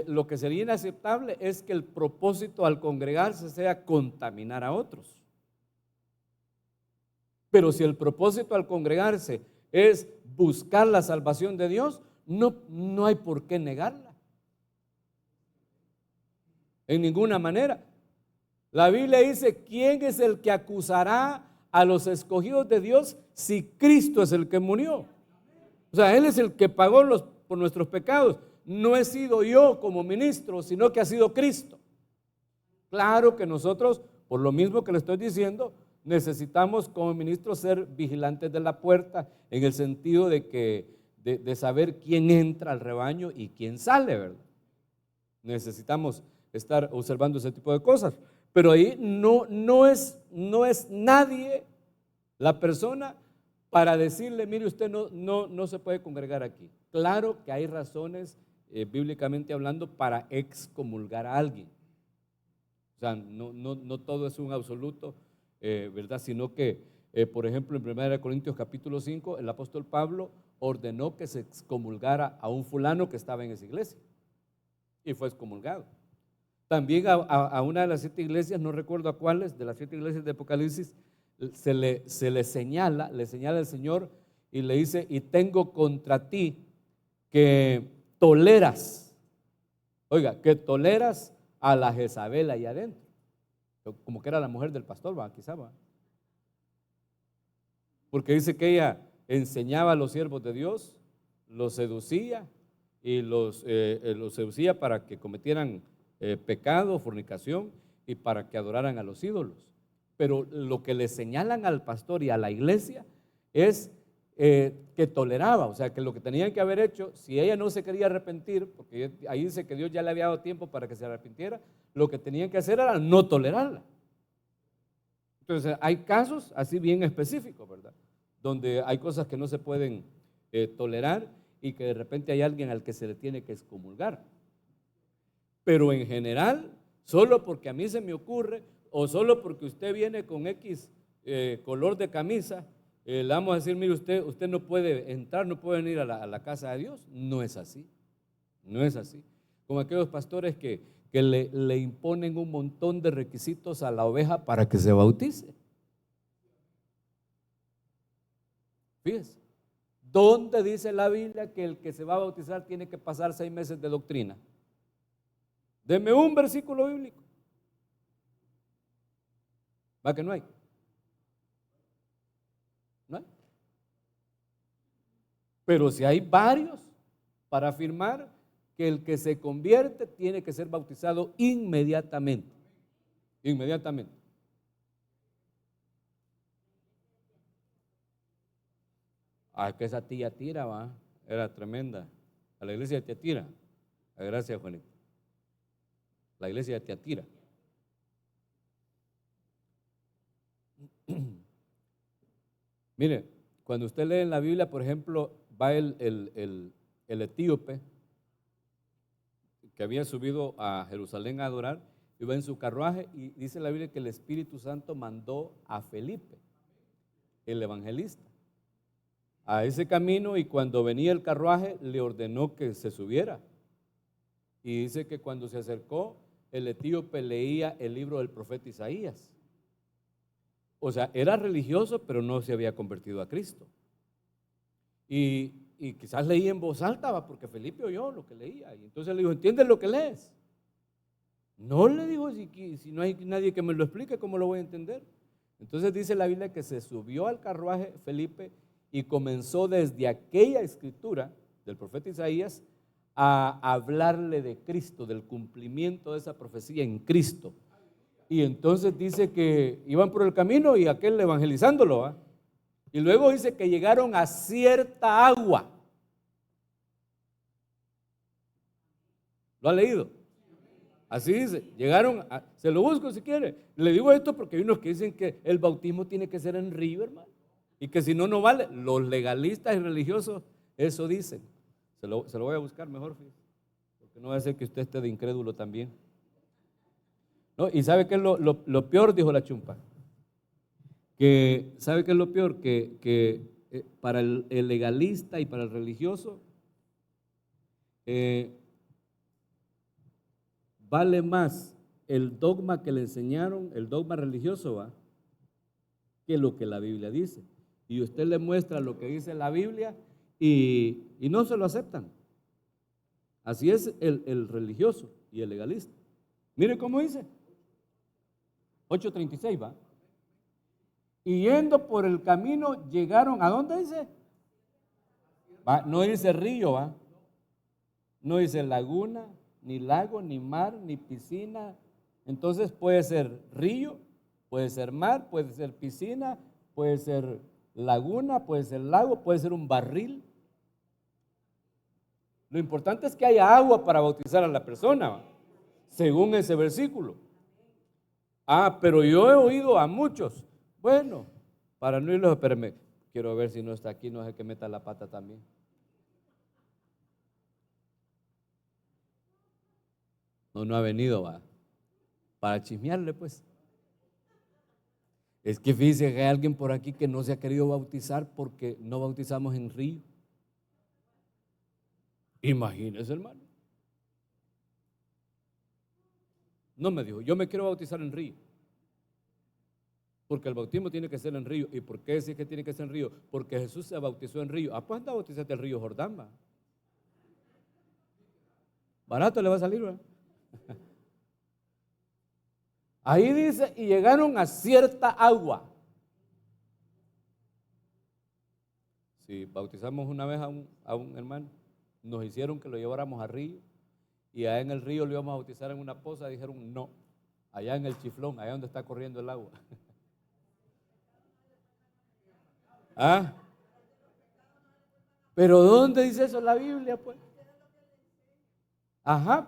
lo que sería inaceptable es que el propósito al congregarse sea contaminar a otros. Pero si el propósito al congregarse es buscar la salvación de Dios, no hay por qué negarla. En ninguna manera. La Biblia dice, ¿quién es el que acusará a los escogidos de Dios si Cristo es el que murió? O sea, Él es el que pagó por nuestros pecados. No he sido yo como ministro, sino que ha sido Cristo. Claro que nosotros, por lo mismo que le estoy diciendo, necesitamos como ministros ser vigilantes de la puerta, en el sentido de de saber quién entra al rebaño y quién sale, ¿verdad? Necesitamos estar observando ese tipo de cosas. Pero ahí no es nadie la persona para decirle, mire, usted no se puede congregar aquí. Claro que hay razones, bíblicamente hablando, para excomulgar a alguien. O sea, no todo es un absoluto, ¿verdad? Sino que, por ejemplo, en 1 Corintios capítulo 5, el apóstol Pablo ordenó que se excomulgara a un fulano que estaba en esa iglesia y fue excomulgado. También a una de las 7 iglesias, no recuerdo a cuáles, de las 7 iglesias de Apocalipsis, se le señala el Señor y le dice, y tengo contra ti que toleras, oiga, que toleras a la Jezabel ahí adentro, como que era la mujer del pastor, ¿va? Quizá, ¿va? Porque dice que ella enseñaba a los siervos de Dios, los seducía y los seducía para que cometieran pecado, fornicación y para que adoraran a los ídolos. Pero lo que le señalan al pastor y a la iglesia es que toleraba, o sea, que lo que tenían que haber hecho, si ella no se quería arrepentir, porque ahí dice que Dios ya le había dado tiempo para que se arrepintiera, lo que tenían que hacer era no tolerarla. Entonces, hay casos así bien específicos, ¿verdad? Donde hay cosas que no se pueden tolerar y que de repente hay alguien al que se le tiene que excomulgar. Pero en general, solo porque a mí se me ocurre, o solo porque usted viene con X color de camisa, le vamos a decir, mire, usted no puede entrar, no puede venir a la casa de Dios. No es así, no es así. Como aquellos pastores que le imponen un montón de requisitos a la oveja para que se bautice. Fíjese, ¿dónde dice la Biblia que el que se va a bautizar tiene que pasar 6 meses de doctrina? Deme un versículo bíblico. ¿Va que no hay? ¿No hay? Pero si hay varios para afirmar que el que se convierte tiene que ser bautizado inmediatamente. Inmediatamente. Que esa tía Tira, va, era tremenda. A la iglesia de Tiatira. Gracias, Juanito. La iglesia de Tiatira. Mire, cuando usted lee en la Biblia, por ejemplo, va el etíope que había subido a Jerusalén a adorar, iba en su carruaje y dice la Biblia que el Espíritu Santo mandó a Felipe, el evangelista, a ese camino, y cuando venía el carruaje le ordenó que se subiera. Y dice que cuando se acercó, el etíope leía el libro del profeta Isaías. O sea, era religioso, pero no se había convertido a Cristo. Y quizás leía en voz alta, porque Felipe oyó lo que leía. Y entonces le dijo, ¿entiendes lo que lees? No, le dijo, si no hay nadie que me lo explique, ¿cómo lo voy a entender? Entonces dice la Biblia que se subió al carruaje Felipe y comenzó desde aquella escritura del profeta Isaías a hablarle de Cristo, del cumplimiento de esa profecía en Cristo. Y entonces dice que iban por el camino y aquel evangelizándolo, ¿eh? Y luego dice que llegaron a cierta agua. ¿Lo ha leído? Así dice, se lo busco si quiere. Le digo esto porque hay unos que dicen que el bautismo tiene que ser en río, hermano, y que si no, no vale. Los legalistas y religiosos eso dicen. Se lo voy a buscar mejor, porque no va a ser que usted esté de incrédulo también. ¿No? Y ¿sabe qué es lo peor? Dijo la chumpa. ¿Sabe qué es lo peor? Que para el legalista y para el religioso vale más el dogma que le enseñaron, el dogma religioso, ¿va?, que lo que la Biblia dice. Y usted le muestra lo que dice la Biblia y no se lo aceptan. Así es el religioso y el legalista. Mire cómo dice. 8:36, ¿va? Y yendo por el camino llegaron, ¿a dónde dice? ¿Va? No dice río, ¿va? No dice laguna, ni lago, ni mar, ni piscina. Entonces puede ser río, puede ser mar, puede ser piscina, puede ser laguna, puede ser lago, puede ser un barril. Lo importante es que haya agua para bautizar a la persona, según ese versículo. Pero yo he oído a muchos. Bueno, para no irlos, espérame, quiero ver si no está aquí, no es el que meta la pata también. No ha venido, va. Para chismearle, pues. Es que fíjese que hay alguien por aquí que no se ha querido bautizar porque no bautizamos en río. Imagínese, hermano. No me dijo, yo me quiero bautizar en río. Porque el bautismo tiene que ser en río. ¿Y por qué decir que tiene que ser en río? Porque Jesús se bautizó en río. Pues anda a bautizarte el río Jordán, va. Barato le va a salir, ¿verdad? Ahí dice, y llegaron a cierta agua. Si bautizamos una vez a un hermano, nos hicieron que lo lleváramos a río, y allá en el río lo íbamos a bautizar en una poza, dijeron no, allá en el Chiflón, allá donde está corriendo el agua. Pero ¿dónde dice eso la Biblia, pues?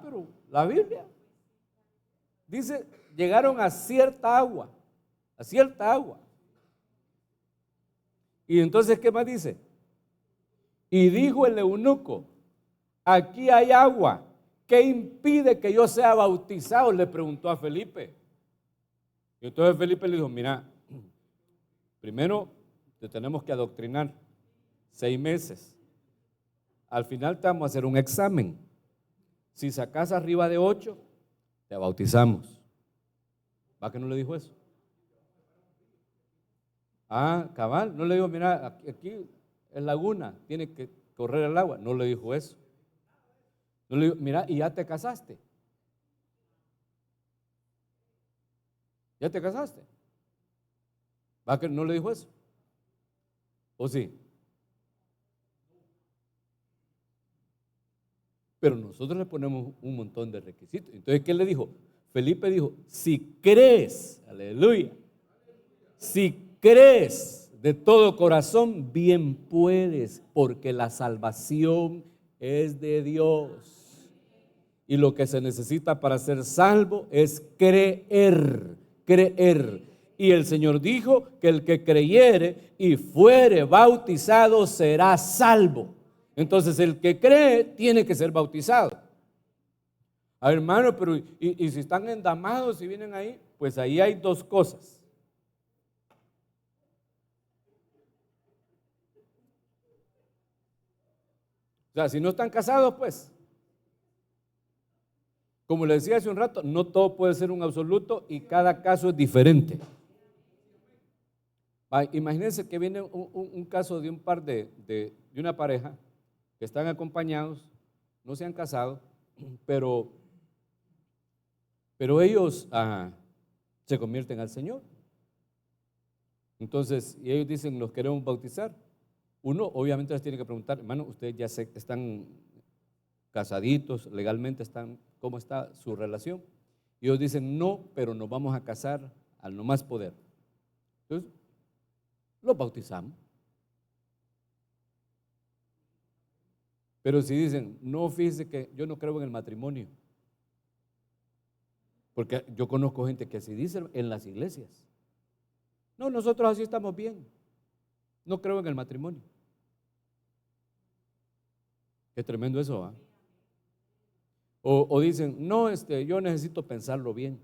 Pero la Biblia dice, llegaron a cierta agua, Y entonces, ¿qué más dice? Y dijo el eunuco, aquí hay agua, ¿qué impide que yo sea bautizado? Le preguntó a Felipe. Y entonces Felipe le dijo, mira, primero te tenemos que adoctrinar 6 meses. Al final te vamos a hacer un examen. Si sacas arriba de 8, te bautizamos. ¿Va que no le dijo eso? Cabal, no le dijo, mira, aquí es laguna, tiene que correr el agua. No le dijo eso. No le dijo, mira, y ya te casaste. ¿Ya te casaste? ¿Va que no le dijo eso? ¿O sí? Pero nosotros le ponemos un montón de requisitos. Entonces, ¿qué le dijo? Felipe dijo, si crees, aleluya, si crees de todo corazón, bien puedes, porque la salvación es de Dios. Y lo que se necesita para ser salvo es creer. Y el Señor dijo que el que creyere y fuere bautizado será salvo. Entonces el que cree tiene que ser bautizado. Hermano, pero y si están endamados y vienen ahí, pues ahí hay 2 cosas. O sea, si no están casados, pues, como le decía hace un rato, no todo puede ser un absoluto y cada caso es diferente. Imagínense que viene un caso de un par de una pareja que están acompañados, no se han casado, pero ellos se convierten al Señor. Entonces, y ellos dicen, los queremos bautizar. Uno obviamente les tiene que preguntar, hermano, ustedes ya están casaditos, legalmente ¿cómo está su relación? Y ellos dicen, no, pero nos vamos a casar al no más poder. Entonces, los bautizamos. Pero si dicen, no, fíjese que yo no creo en el matrimonio, porque yo conozco gente que así dice en las iglesias. No, nosotros así estamos bien, no creo en el matrimonio. Qué tremendo eso, ¿va? O dicen, no, yo necesito pensarlo bien.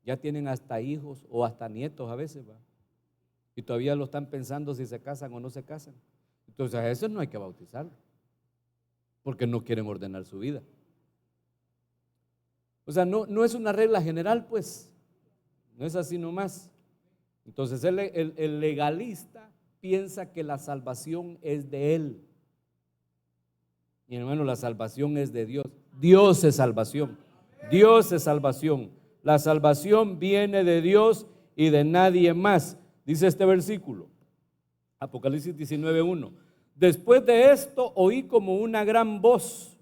Ya tienen hasta hijos o hasta nietos a veces, ¿va? Y todavía lo están pensando si se casan o no se casan. Entonces a esos no hay que bautizarlo, porque no quieren ordenar su vida. O sea, no es una regla general, pues, no es así nomás. Entonces el legalista piensa que la salvación es de él. Y hermano, la salvación es de Dios. Dios es salvación. Dios es salvación. La salvación viene de Dios y de nadie más. Dice este versículo, Apocalipsis 19:1. Después de esto oí como una gran voz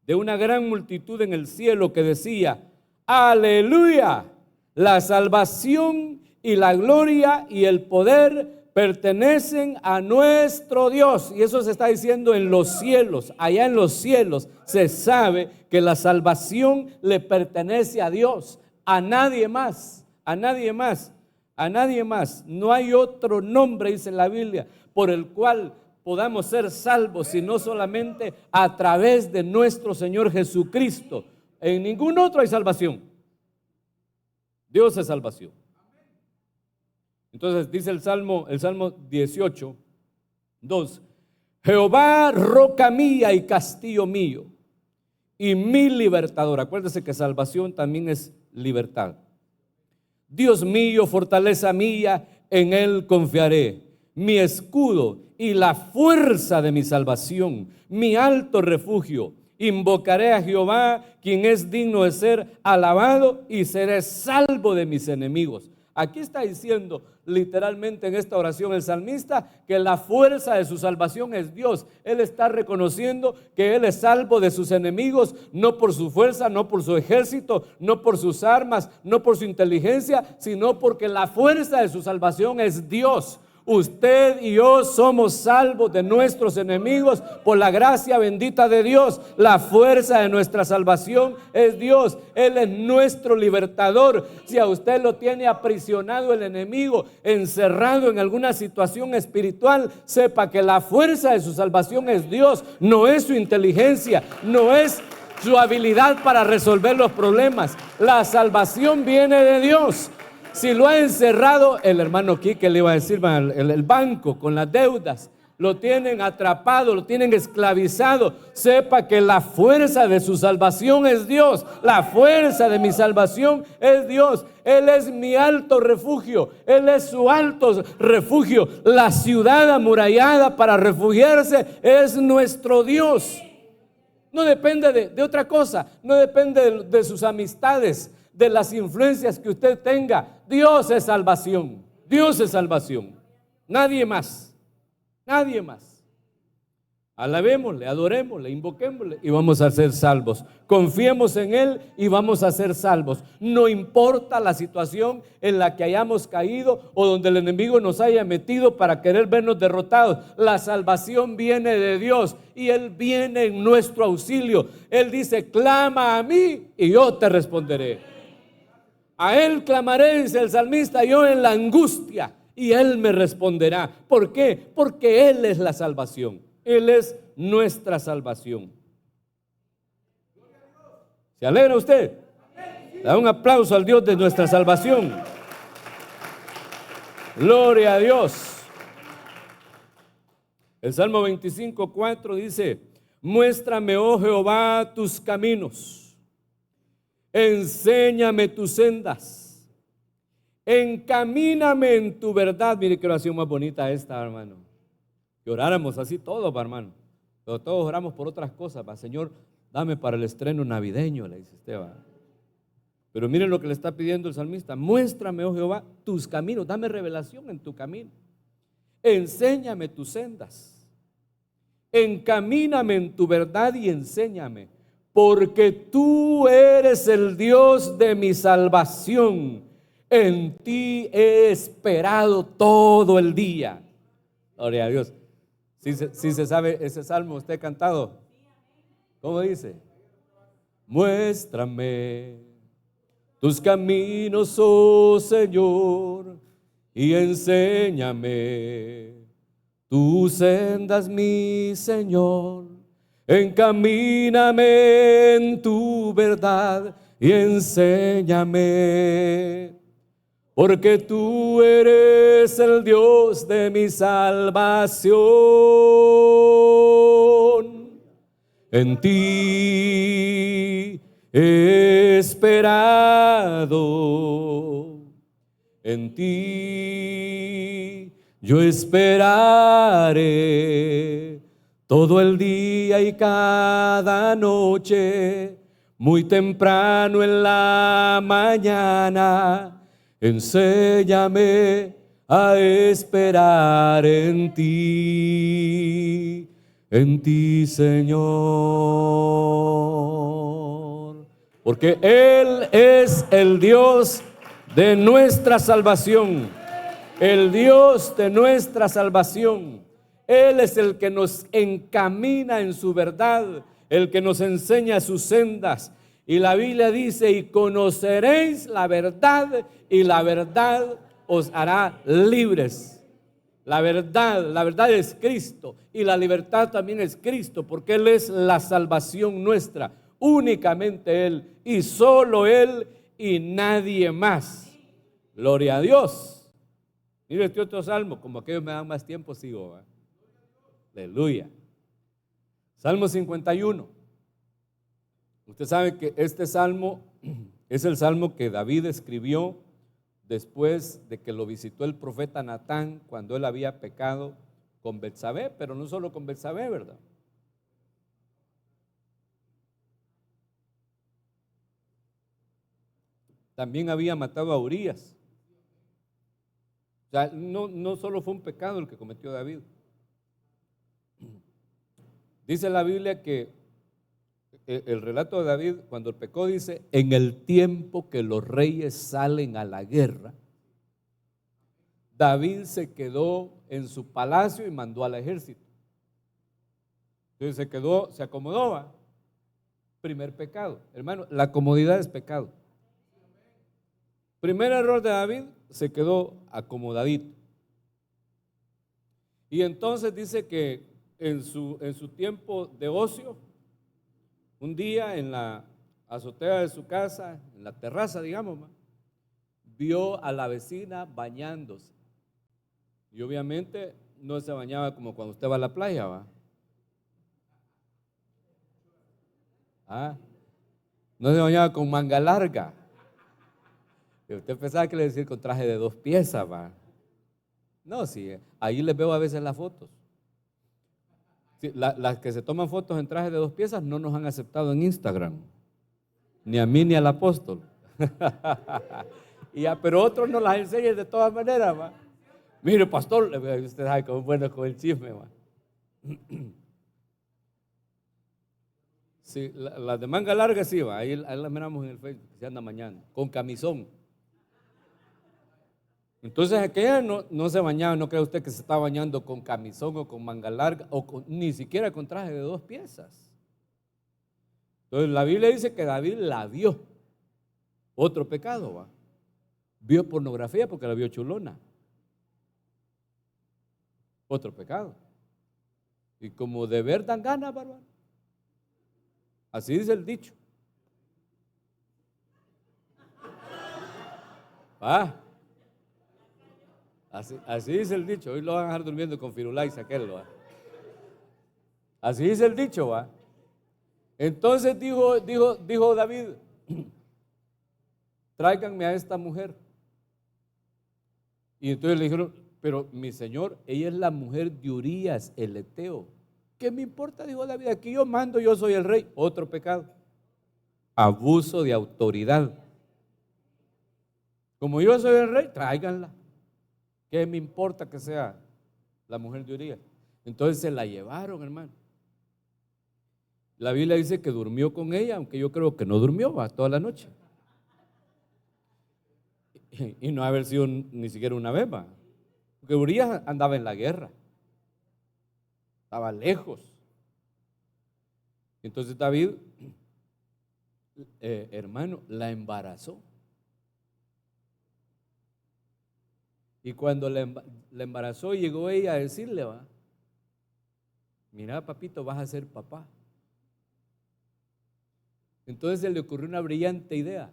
de una gran multitud en el cielo que decía, aleluya, la salvación y la gloria y el poder pertenecen a nuestro Dios. Y eso se está diciendo en los cielos. Allá en los cielos se sabe que la salvación le pertenece a Dios, a nadie más, a nadie más, a nadie más. No hay otro nombre, dice la Biblia, por el cual podamos ser salvos, sino solamente a través de nuestro Señor Jesucristo. En ningún otro hay salvación. Dios es salvación. Entonces dice el Salmo 18, 2: Jehová, roca mía y castillo mío, y mi libertador. Acuérdese que salvación también es libertad. Dios mío, fortaleza mía, en él confiaré, mi escudo y la fuerza de mi salvación, mi alto refugio. Invocaré a Jehová, quien es digno de ser alabado, y seré salvo de mis enemigos. Aquí está diciendo literalmente en esta oración el salmista que la fuerza de su salvación es Dios. Él está reconociendo que él es salvo de sus enemigos, no por su fuerza, no por su ejército, no por sus armas, no por su inteligencia, sino porque la fuerza de su salvación es Dios. Usted y yo somos salvos de nuestros enemigos por la gracia bendita de Dios. La fuerza de nuestra salvación es Dios. Él es nuestro libertador. Si a usted lo tiene aprisionado el enemigo, encerrado en alguna situación espiritual, sepa que la fuerza de su salvación es Dios. No es su inteligencia, no es su habilidad para resolver los problemas. La salvación viene de Dios. Si lo ha encerrado, el hermano Quique le iba a decir, el banco con las deudas, lo tienen atrapado, lo tienen esclavizado, sepa que la fuerza de su salvación es Dios. La fuerza de mi salvación es Dios. Él es mi alto refugio, Él es su alto refugio. La ciudad amurallada para refugiarse es nuestro Dios. No depende de otra cosa, no depende de sus amistades, de las influencias que usted tenga. Dios es salvación, Dios es salvación, nadie más, nadie más. Alabémosle, adorémosle, invoquémosle y vamos a ser salvos. Confiemos en Él y vamos a ser salvos. No importa la situación en la que hayamos caído o donde el enemigo nos haya metido para querer vernos derrotados. La salvación viene de Dios y Él viene en nuestro auxilio. Él dice: clama a mí y yo te responderé. A Él clamaré, dice el salmista, yo en la angustia, y Él me responderá. ¿Por qué? Porque Él es la salvación. Él es nuestra salvación. ¿Se alegra usted? Da un aplauso al Dios de nuestra salvación. Gloria a Dios. El Salmo 25:4 dice: muéstrame, oh Jehová, tus caminos. Enséñame tus sendas, encamíname en tu verdad. Mire qué oración más bonita esta, hermano. Que oráramos así todos, hermano. Pero todos oramos por otras cosas. Señor, dame para el estreno navideño, le dice Esteban. Pero miren lo que le está pidiendo el salmista: muéstrame, oh Jehová, tus caminos, dame revelación en tu camino. Enséñame tus sendas, encamíname en tu verdad y enséñame. Porque tú eres el Dios de mi salvación. En ti he esperado todo el día. Gloria a Dios. Si se sabe ese salmo, usted ha cantado. ¿Cómo dice? Muéstrame tus caminos, oh Señor, y enséñame tus sendas, mi Señor. Encamíname en tu verdad y enséñame, porque tú eres el Dios de mi salvación. En ti he esperado, en ti yo esperaré. Todo el día y cada noche, muy temprano en la mañana, enséñame a esperar en ti, Señor. Porque Él es el Dios de nuestra salvación. el Dios de nuestra salvación. Él es el que nos encamina en su verdad, el que nos enseña sus sendas. Y la Biblia dice: y conoceréis la verdad, y la verdad os hará libres. La verdad es Cristo, y la libertad también es Cristo, porque Él es la salvación nuestra, únicamente Él, y solo Él y nadie más. Gloria a Dios. Mire este otro salmo, como aquellos me dan más tiempo, sigo, ¿va? Aleluya. Salmo 51. Usted sabe que este salmo es el salmo que David escribió después de que lo visitó el profeta Natán cuando él había pecado con Betsabé, pero no solo con Betsabé, ¿verdad? También había matado a Urías. O sea, no solo fue un pecado el que cometió David. Dice la Biblia que el relato de David, cuando él pecó, dice: en el tiempo que los reyes salen a la guerra, David se quedó en su palacio y mandó al ejército. Entonces se acomodó, ¿va? Primer pecado. Hermano, la comodidad es pecado. Primer error de David, se quedó acomodadito. Y entonces dice que en su tiempo de ocio, un día en la azotea de su casa, en la terraza, digamos, vio a la vecina bañándose. Y obviamente no se bañaba como cuando usted va a la playa, ¿va? No se bañaba con manga larga. Y usted pensaba que le decía con traje de 2 piezas, ¿va? No, sí, ahí les veo a veces las fotos. Sí, las que se toman fotos en traje de 2 piezas no nos han aceptado en Instagram, ni a mí ni al apóstol. Pero otros nos las enseñan de todas maneras, ¿va? Mire, pastor, usted sabe cómo es bueno con el chisme, ¿va? Sí, las de manga larga sí, ¿va? Ahí las miramos en el Facebook, se anda mañana, con camisón. Entonces aquella no se bañaba. No cree usted que se está bañando con camisón o con manga larga, ni siquiera con traje de 2 piezas. Entonces la Biblia dice que David la vio. Otro pecado, ¿va? Vio pornografía porque la vio chulona. Otro pecado. Y como de ver dan ganas, bárbaro. Así dice el dicho. Así dice el dicho. Hoy lo van a dejar durmiendo con Firulais aquel, ¿va? Así dice el dicho, ¿va? Entonces dijo David: tráiganme a esta mujer. Y entonces le dijeron: pero mi señor, ella es la mujer de Urías el Eteo. ¿Qué me importa? Dijo David, aquí yo mando, yo soy el rey. Otro pecado: abuso de autoridad. Como yo soy el rey, tráiganla. ¿Qué me importa que sea la mujer de Urías? Entonces se la llevaron, hermano. La Biblia dice que durmió con ella, aunque yo creo que no durmió, ¿va? Toda la noche. Y no haber sido ni siquiera una vez, ¿va? Porque Urías andaba en la guerra. Estaba lejos. Entonces David, hermano, la embarazó. Y cuando la embarazó, llegó ella a decirle: va, mira, papito, vas a ser papá. Entonces se le ocurrió una brillante idea,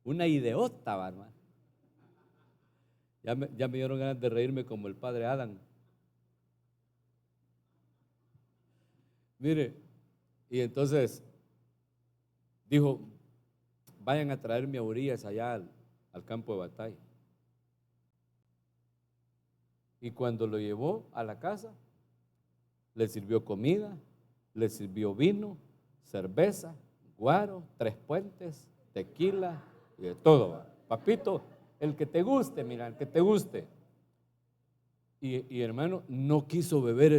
una ideota, ¿va, hermano? Ya me dieron ganas de reírme como el padre Adán. Mire, y entonces dijo: vayan a traerme a Urías allá al campo de batalla. Y cuando lo llevó a la casa, le sirvió comida, le sirvió vino, cerveza, guaro, 3 puentes, tequila y de todo. Papito, el que te guste, mira, el que te guste. Y hermano, no quiso beber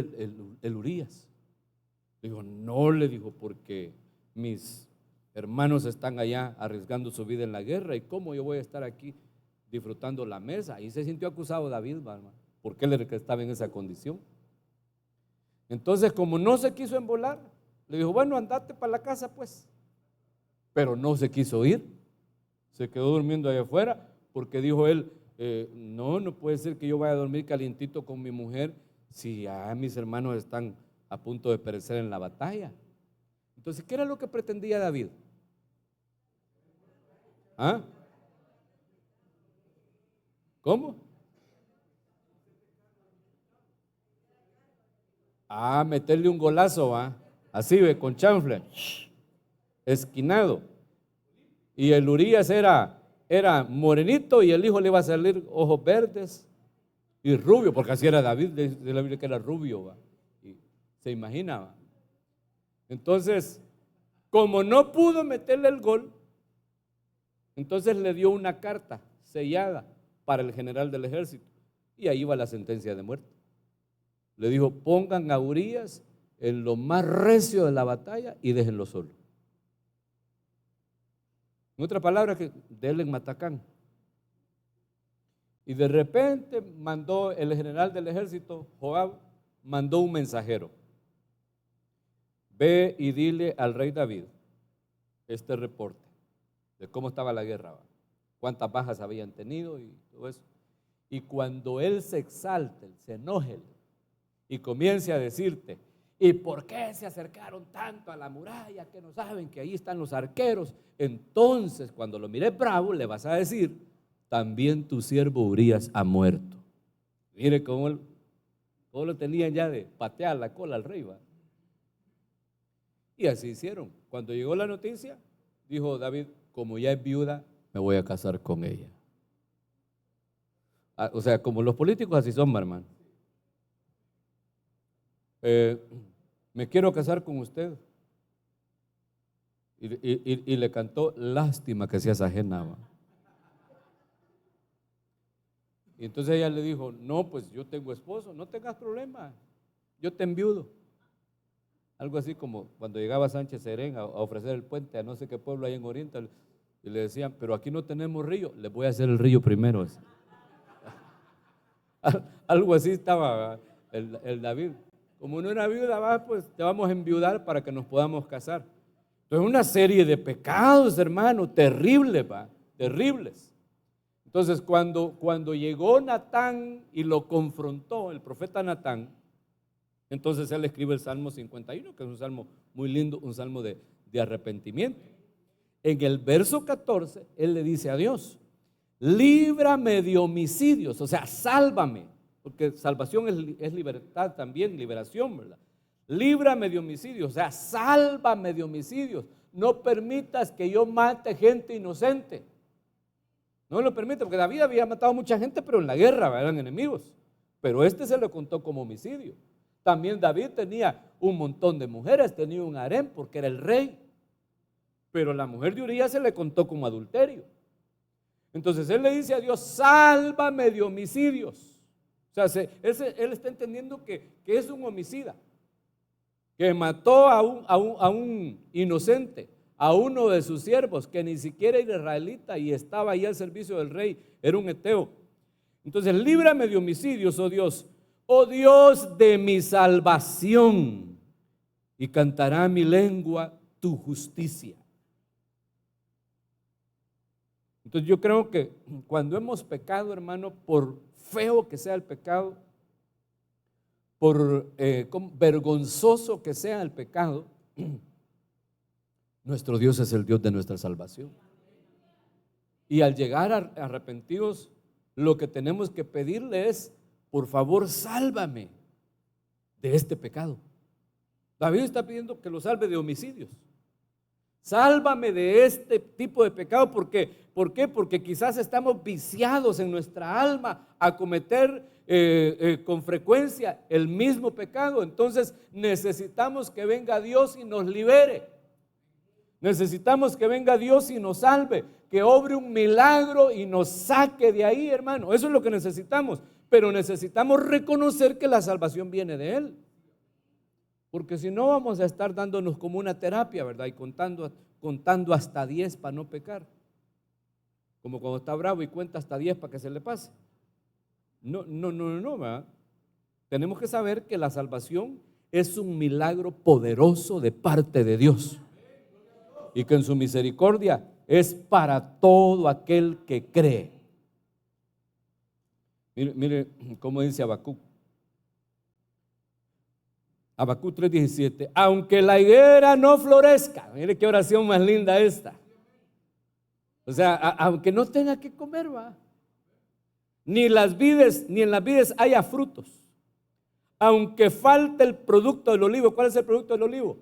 el Urías. Dijo: no, le dijo, porque mis hermanos están allá arriesgando su vida en la guerra, y cómo yo voy a estar aquí disfrutando la mesa. Ahí se sintió acusado David, hermano, porque él era el que estaba en esa condición. Entonces, como no se quiso embolar, le dijo, bueno, andate para la casa pues. Pero no se quiso ir, se quedó durmiendo allá afuera, porque dijo él, no puede ser que yo vaya a dormir calientito con mi mujer si ya mis hermanos están a punto de perecer en la batalla. Entonces, ¿qué era lo que pretendía David? ¿Ah? ¿Cómo? Meterle un golazo, así ve, con chanfle, esquinado. Y el Urías era morenito y el hijo le iba a salir ojos verdes y rubio, porque así era David, de la Biblia que era rubio, y se imaginaba. Entonces, como no pudo meterle el gol, entonces le dio una carta sellada para el general del ejército, y ahí va la sentencia de muerte. Le dijo, pongan a Urías en lo más recio de la batalla y déjenlo solo. En otra palabra, que denle en Matacán. Y de repente mandó el general del ejército, Joab, mandó un mensajero. Ve y dile al rey David este reporte de cómo estaba la guerra, cuántas bajas habían tenido y todo eso. Y cuando él se exalte, se enoje y comience a decirte, ¿y por qué se acercaron tanto a la muralla que no saben que ahí están los arqueros? Entonces, cuando lo mires bravo, le vas a decir, también tu siervo Urías ha muerto. Mire cómo lo tenían ya de patear la cola al rey, ¿va? Y así hicieron. Cuando llegó la noticia, dijo David, como ya es viuda, me voy a casar con ella. O sea, como los políticos así son, hermano. Me quiero casar con usted. Y le cantó, lástima que seas ajena, ¿va? Y entonces ella le dijo, no, pues yo tengo esposo, no tengas problema, yo te enviudo. Algo así como cuando llegaba Sánchez Serén a ofrecer el puente a no sé qué pueblo ahí en Oriente, y le decían, pero aquí no tenemos río, les voy a hacer el río primero. Algo así estaba el David. Como no era viuda, pues te vamos a enviudar para que nos podamos casar. Entonces una serie de pecados, hermano, terribles, terribles. Entonces cuando llegó Natán y lo confrontó, el profeta Natán, entonces él escribe el Salmo 51, que es un salmo muy lindo, un salmo de arrepentimiento. En el verso 14, él le dice a Dios, líbrame de homicidios, o sea, sálvame, porque salvación es libertad también, liberación, ¿verdad? Líbrame de homicidios, o sea, sálvame de homicidios. No permitas que yo mate gente inocente. No lo permite, porque David había matado a mucha gente, pero en la guerra eran enemigos. Pero este se le contó como homicidio. También David tenía un montón de mujeres, tenía un harén porque era el rey. Pero la mujer de Urías se le contó como adulterio. Entonces él le dice a Dios, sálvame de homicidios. O sea, él está entendiendo que es un homicida, que mató a un inocente, a uno de sus siervos, que ni siquiera era israelita y estaba ahí al servicio del rey, era un heteo. Entonces, líbrame de homicidios, oh Dios de mi salvación, y cantará mi lengua tu justicia. Entonces yo creo que cuando hemos pecado, hermano, por feo que sea el pecado, por vergonzoso que sea el pecado, nuestro Dios es el Dios de nuestra salvación. Y al llegar arrepentidos, lo que tenemos que pedirle es, por favor, sálvame de este pecado. David está pidiendo que lo salve de homicidios. Sálvame de este tipo de pecado. ¿Por qué? Porque quizás estamos viciados en nuestra alma a cometer con frecuencia el mismo pecado. Entonces necesitamos que venga Dios y nos libere. Necesitamos que venga Dios y nos salve, que obre un milagro y nos saque de ahí, hermano. Eso es lo que necesitamos. Pero necesitamos reconocer que la salvación viene de Él. Porque si no vamos a estar dándonos como una terapia, ¿verdad? Y contando hasta 10 para no pecar. como cuando está bravo y cuenta hasta 10 para que se le pase. No, ¿verdad? Tenemos que saber que la salvación es un milagro poderoso de parte de Dios y que en su misericordia es para todo aquel que cree. Mire cómo dice Habacuc. Habacuc 3:17. Aunque la higuera no florezca, mire qué oración más linda esta. O sea, aunque no tenga que comer, va. Ni en las vides haya frutos. Aunque falte el producto del olivo. ¿Cuál es el producto del olivo?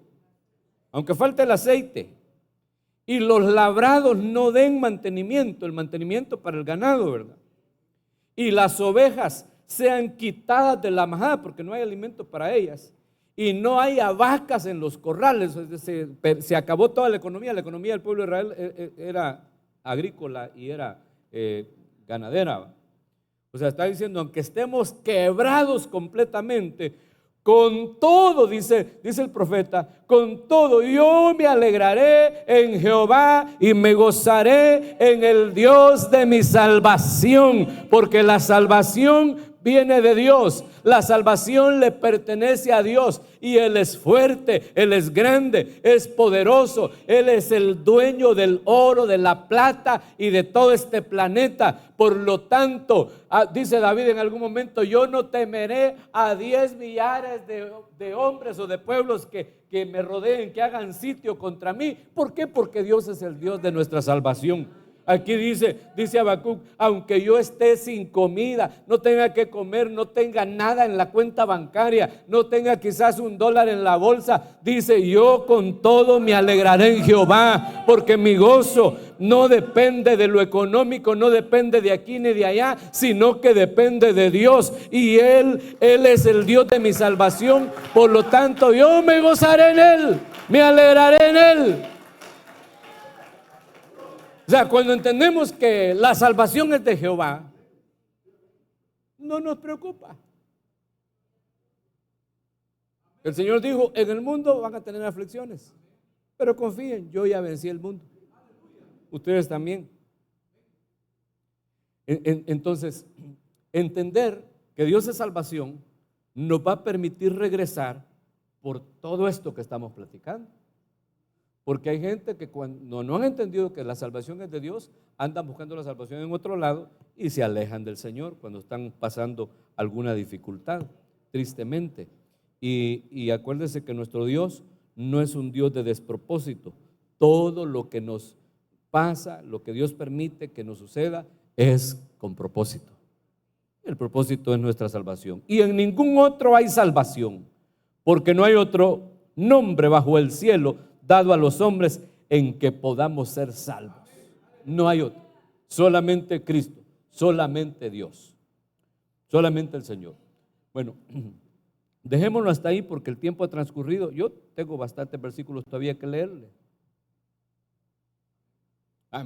Aunque falte el aceite. Y los labrados no den mantenimiento, el mantenimiento para el ganado, ¿verdad? Y las ovejas sean quitadas de la majada porque no hay alimento para ellas. Y no haya vacas en los corrales. Se acabó toda la economía. La economía del pueblo de Israel era agrícola y era ganadera. O sea, está diciendo, aunque estemos quebrados completamente, con todo, dice el profeta, con todo yo me alegraré en Jehová y me gozaré en el Dios de mi salvación, porque la salvación viene de Dios, la salvación le pertenece a Dios y Él es fuerte, Él es grande, es poderoso, Él es el dueño del oro, de la plata y de todo este planeta. Por lo tanto, dice David en algún momento, yo no temeré a 10 millares de hombres o de pueblos que me rodeen, que hagan sitio contra mí. ¿Por qué? Porque Dios es el Dios de nuestra salvación. Aquí dice Habacuc, aunque yo esté sin comida, no tenga que comer, no tenga nada en la cuenta bancaria, no tenga quizás $1 en la bolsa, dice, yo con todo me alegraré en Jehová, porque mi gozo no depende de lo económico, no depende de aquí ni de allá, sino que depende de Dios, y Él es el Dios de mi salvación. Por lo tanto, yo me gozaré en Él, me alegraré en Él. O sea, cuando entendemos que la salvación es de Jehová, no nos preocupa. El Señor dijo, en el mundo van a tener aflicciones, pero confíen, yo ya vencí el mundo. Ustedes también. Entonces, entender que Dios es salvación nos va a permitir regresar por todo esto que estamos platicando. Porque hay gente que cuando no han entendido que la salvación es de Dios, andan buscando la salvación en otro lado y se alejan del Señor cuando están pasando alguna dificultad, tristemente. Y acuérdense que nuestro Dios no es un Dios de despropósito. Todo lo que nos pasa, lo que Dios permite que nos suceda, es con propósito. El propósito es nuestra salvación. Y en ningún otro hay salvación, porque no hay otro nombre bajo el cielo dado a los hombres en que podamos ser salvos. No hay otro, solamente Cristo, solamente Dios, solamente el Señor. Bueno, dejémoslo hasta ahí porque el tiempo ha transcurrido. Yo tengo bastantes versículos todavía que leerle.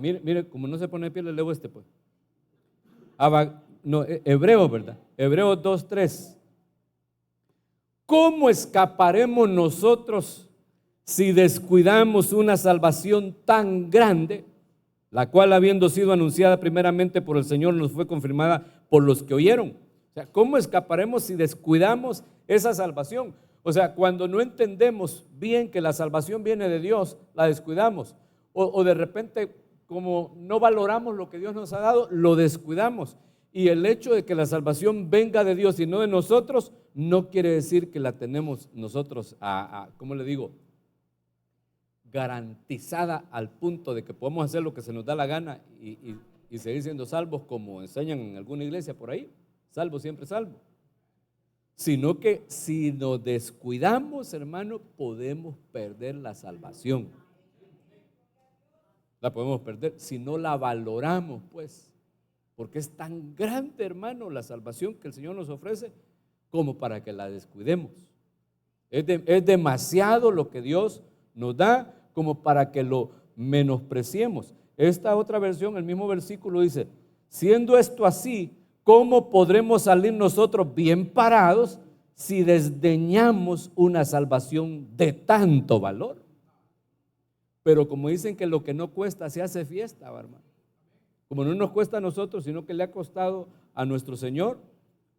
Mire, como no se pone de pie, le leo este pues. Hebreos, ¿verdad? Hebreos 2:3. ¿Cómo escaparemos nosotros si descuidamos una salvación tan grande, la cual habiendo sido anunciada primeramente por el Señor, nos fue confirmada por los que oyeron? O sea, ¿cómo escaparemos si descuidamos esa salvación? O sea, cuando no entendemos bien que la salvación viene de Dios, la descuidamos. O de repente, como no valoramos lo que Dios nos ha dado, lo descuidamos. Y el hecho de que la salvación venga de Dios y no de nosotros, no quiere decir que la tenemos nosotros, ¿cómo le digo?, garantizada al punto de que podemos hacer lo que se nos da la gana y seguir siendo salvos, como enseñan en alguna iglesia por ahí, salvo siempre salvo. Sino que si nos descuidamos, hermano, podemos perder la salvación. La podemos perder si no la valoramos, pues, porque es tan grande, hermano, la salvación que el Señor nos ofrece como para que la descuidemos. Es demasiado lo que Dios nos da como para que lo menospreciemos. Esta otra versión, el mismo versículo dice, siendo esto así, ¿cómo podremos salir nosotros bien parados si desdeñamos una salvación de tanto valor? Pero como dicen que lo que no cuesta se hace fiesta, hermano. Como no nos cuesta a nosotros, sino que le ha costado a nuestro Señor,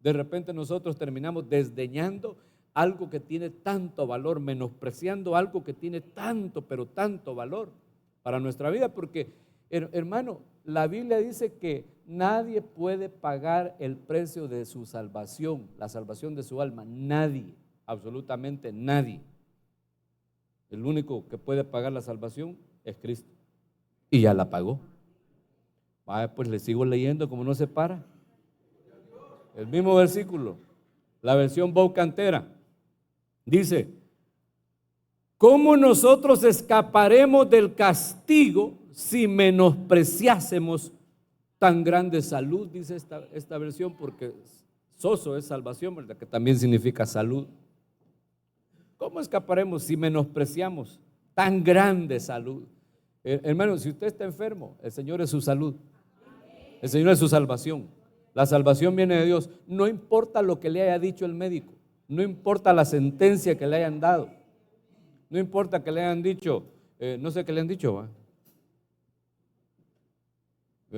de repente nosotros terminamos desdeñando algo que tiene tanto valor, menospreciando algo que tiene tanto, pero tanto valor para nuestra vida, porque, hermano, la Biblia dice que nadie puede pagar el precio de su salvación, la salvación de su alma, nadie, absolutamente nadie. El único que puede pagar la salvación es Cristo, y ya la pagó. Vaya, pues le sigo leyendo como no se para. El mismo versículo, la versión Voz Cantera, dice: ¿cómo nosotros escaparemos del castigo si menospreciásemos tan grande salud? Dice esta versión, porque soso es salvación, ¿verdad? Que también significa salud. ¿Cómo escaparemos si menospreciamos tan grande salud? Hermano, si usted está enfermo, el Señor es su salud. El Señor es su salvación. La salvación viene de Dios. No importa lo que le haya dicho el médico, no importa la sentencia que le hayan dado, no importa que le hayan dicho, no sé qué le han dicho, ¿va?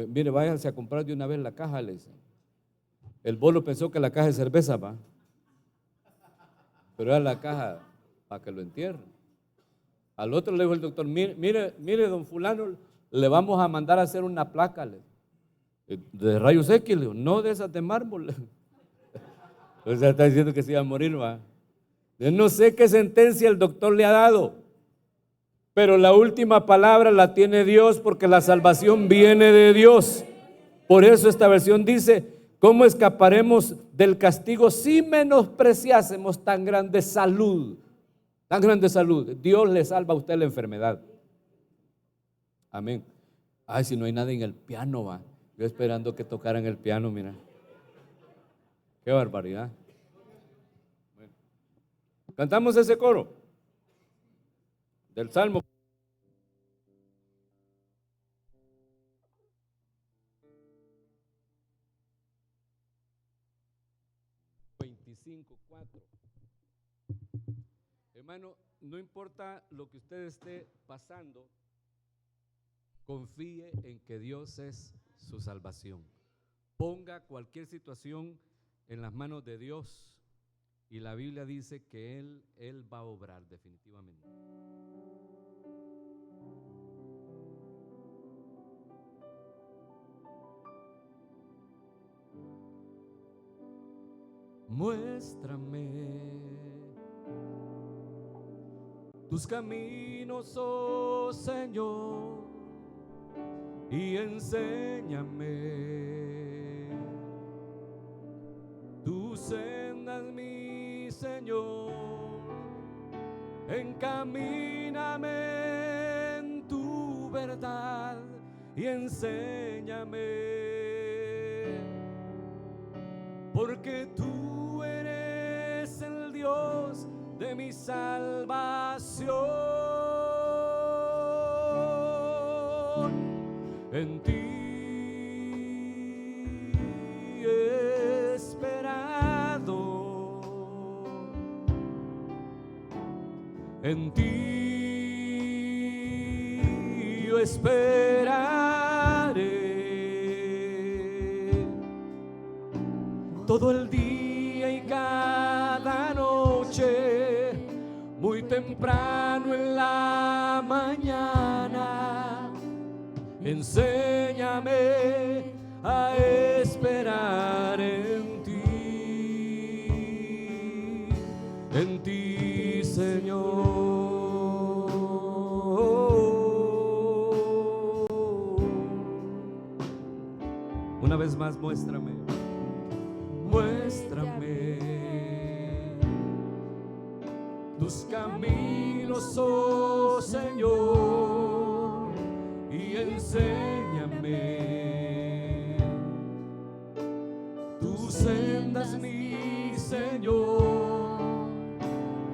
Mire, váyanse a comprar de una vez la caja, le dicen. El bolo pensó que la caja de cerveza, va, pero era la caja para que lo entierren. Al otro le dijo el doctor: mire, don fulano, le vamos a mandar a hacer una placa de rayos X, le digo, no de esas de mármol. O sea, está diciendo que se iba a morir, va. Yo no sé qué sentencia el doctor le ha dado, pero la última palabra la tiene Dios, porque la salvación viene de Dios. Por eso esta versión dice: ¿cómo escaparemos del castigo si menospreciásemos tan grande salud? Tan grande salud. Dios le salva a usted la enfermedad. Amén. Ay, si no hay nada en el piano, va. Yo esperando que tocaran el piano, mira. Qué barbaridad. Bueno. Cantamos ese coro del Salmo. Hermano, no importa lo que usted esté pasando, confíe en que Dios es su salvación. Ponga cualquier situación en las manos de Dios, y la Biblia dice que Él va a obrar definitivamente. Muéstrame tus caminos, oh Señor, y enséñame tus sendas, mi Señor. Encamíname en tu verdad y enséñame, porque tú eres el Dios de mi salvación. En ti he esperado, en ti yo esperaré todo el día y cada noche, muy temprano en la mañana. Enséñame a esperar en ti, Señor. Una vez más, muéstrame tus caminos, oh Señor, y enséñame tus sendas, mi Señor.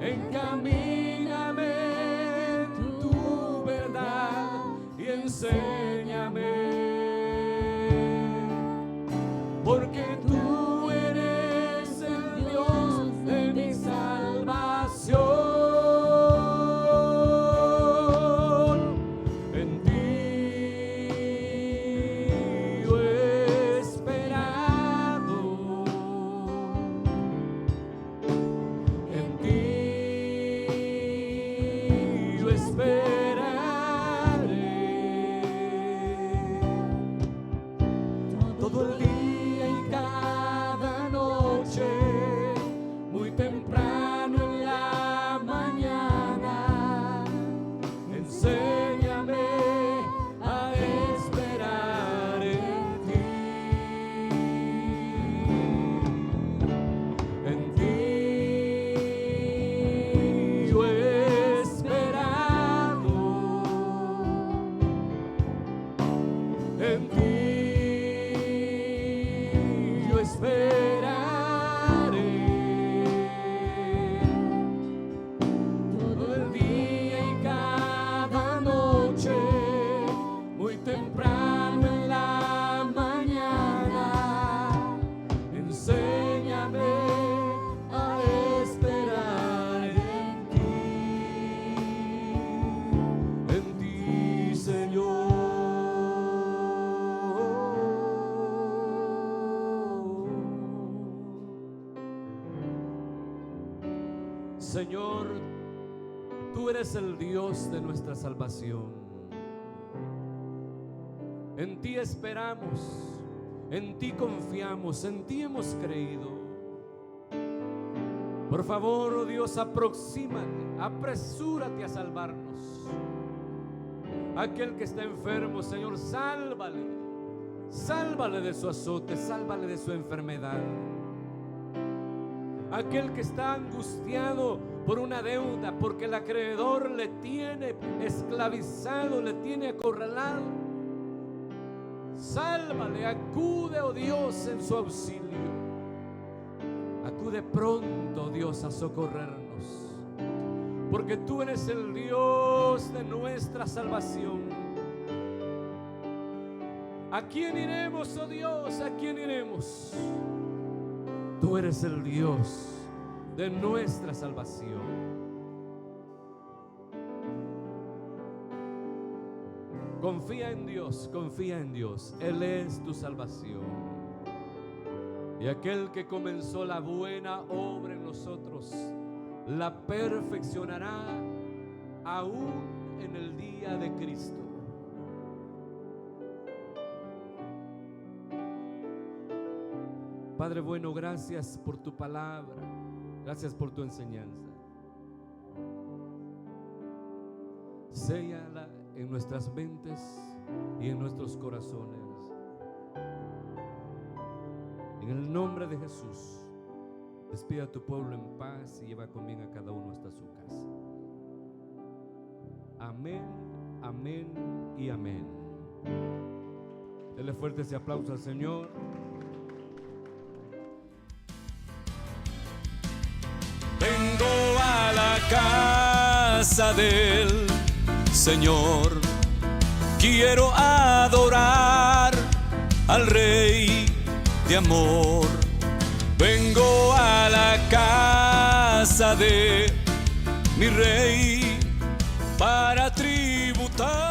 Encamíname en tu verdad y enséñame, porque tú eres el Dios de mi salvación. todo el día y cada noche, muy temprano en la mañana. Enséñame a esperar en ti. En ti yo he esperado. En ti yo esperaré. Todo el día y cada noche, muy temprano en la mañana. Enséñame a esperar en ti, Señor. Señor, tú eres el Dios de nuestra salvación. En ti esperamos, en ti confiamos, en ti hemos creído. Por favor, oh Dios, aproxímate, apresúrate a salvarnos. Aquel que está enfermo, Señor, sálvale, sálvale de su azote, sálvale de su enfermedad. Aquel que está angustiado por una deuda, porque el acreedor le tiene esclavizado, le tiene acorralado, sálvale, acude, oh Dios, en su auxilio. Acude pronto, Dios, a socorrernos, porque tú eres el Dios de nuestra salvación. ¿A quién iremos, oh Dios? ¿A quién iremos? Tú eres el Dios de nuestra salvación. Confía en Dios, confía en Dios. Él es tu salvación. Y aquel que comenzó la buena obra en nosotros, la perfeccionará aún en el día de Cristo. Padre bueno, gracias por tu palabra, gracias por tu enseñanza. Séllala en nuestras mentes y en nuestros corazones. En el nombre de Jesús, despide a tu pueblo en paz y lleva con bien a cada uno hasta su casa. Amén, amén y amén. Dele fuerte ese aplauso al Señor. Vengo a la casa del Señor, quiero adorar al Rey de amor. Vengo a la casa de mi Rey para tributar.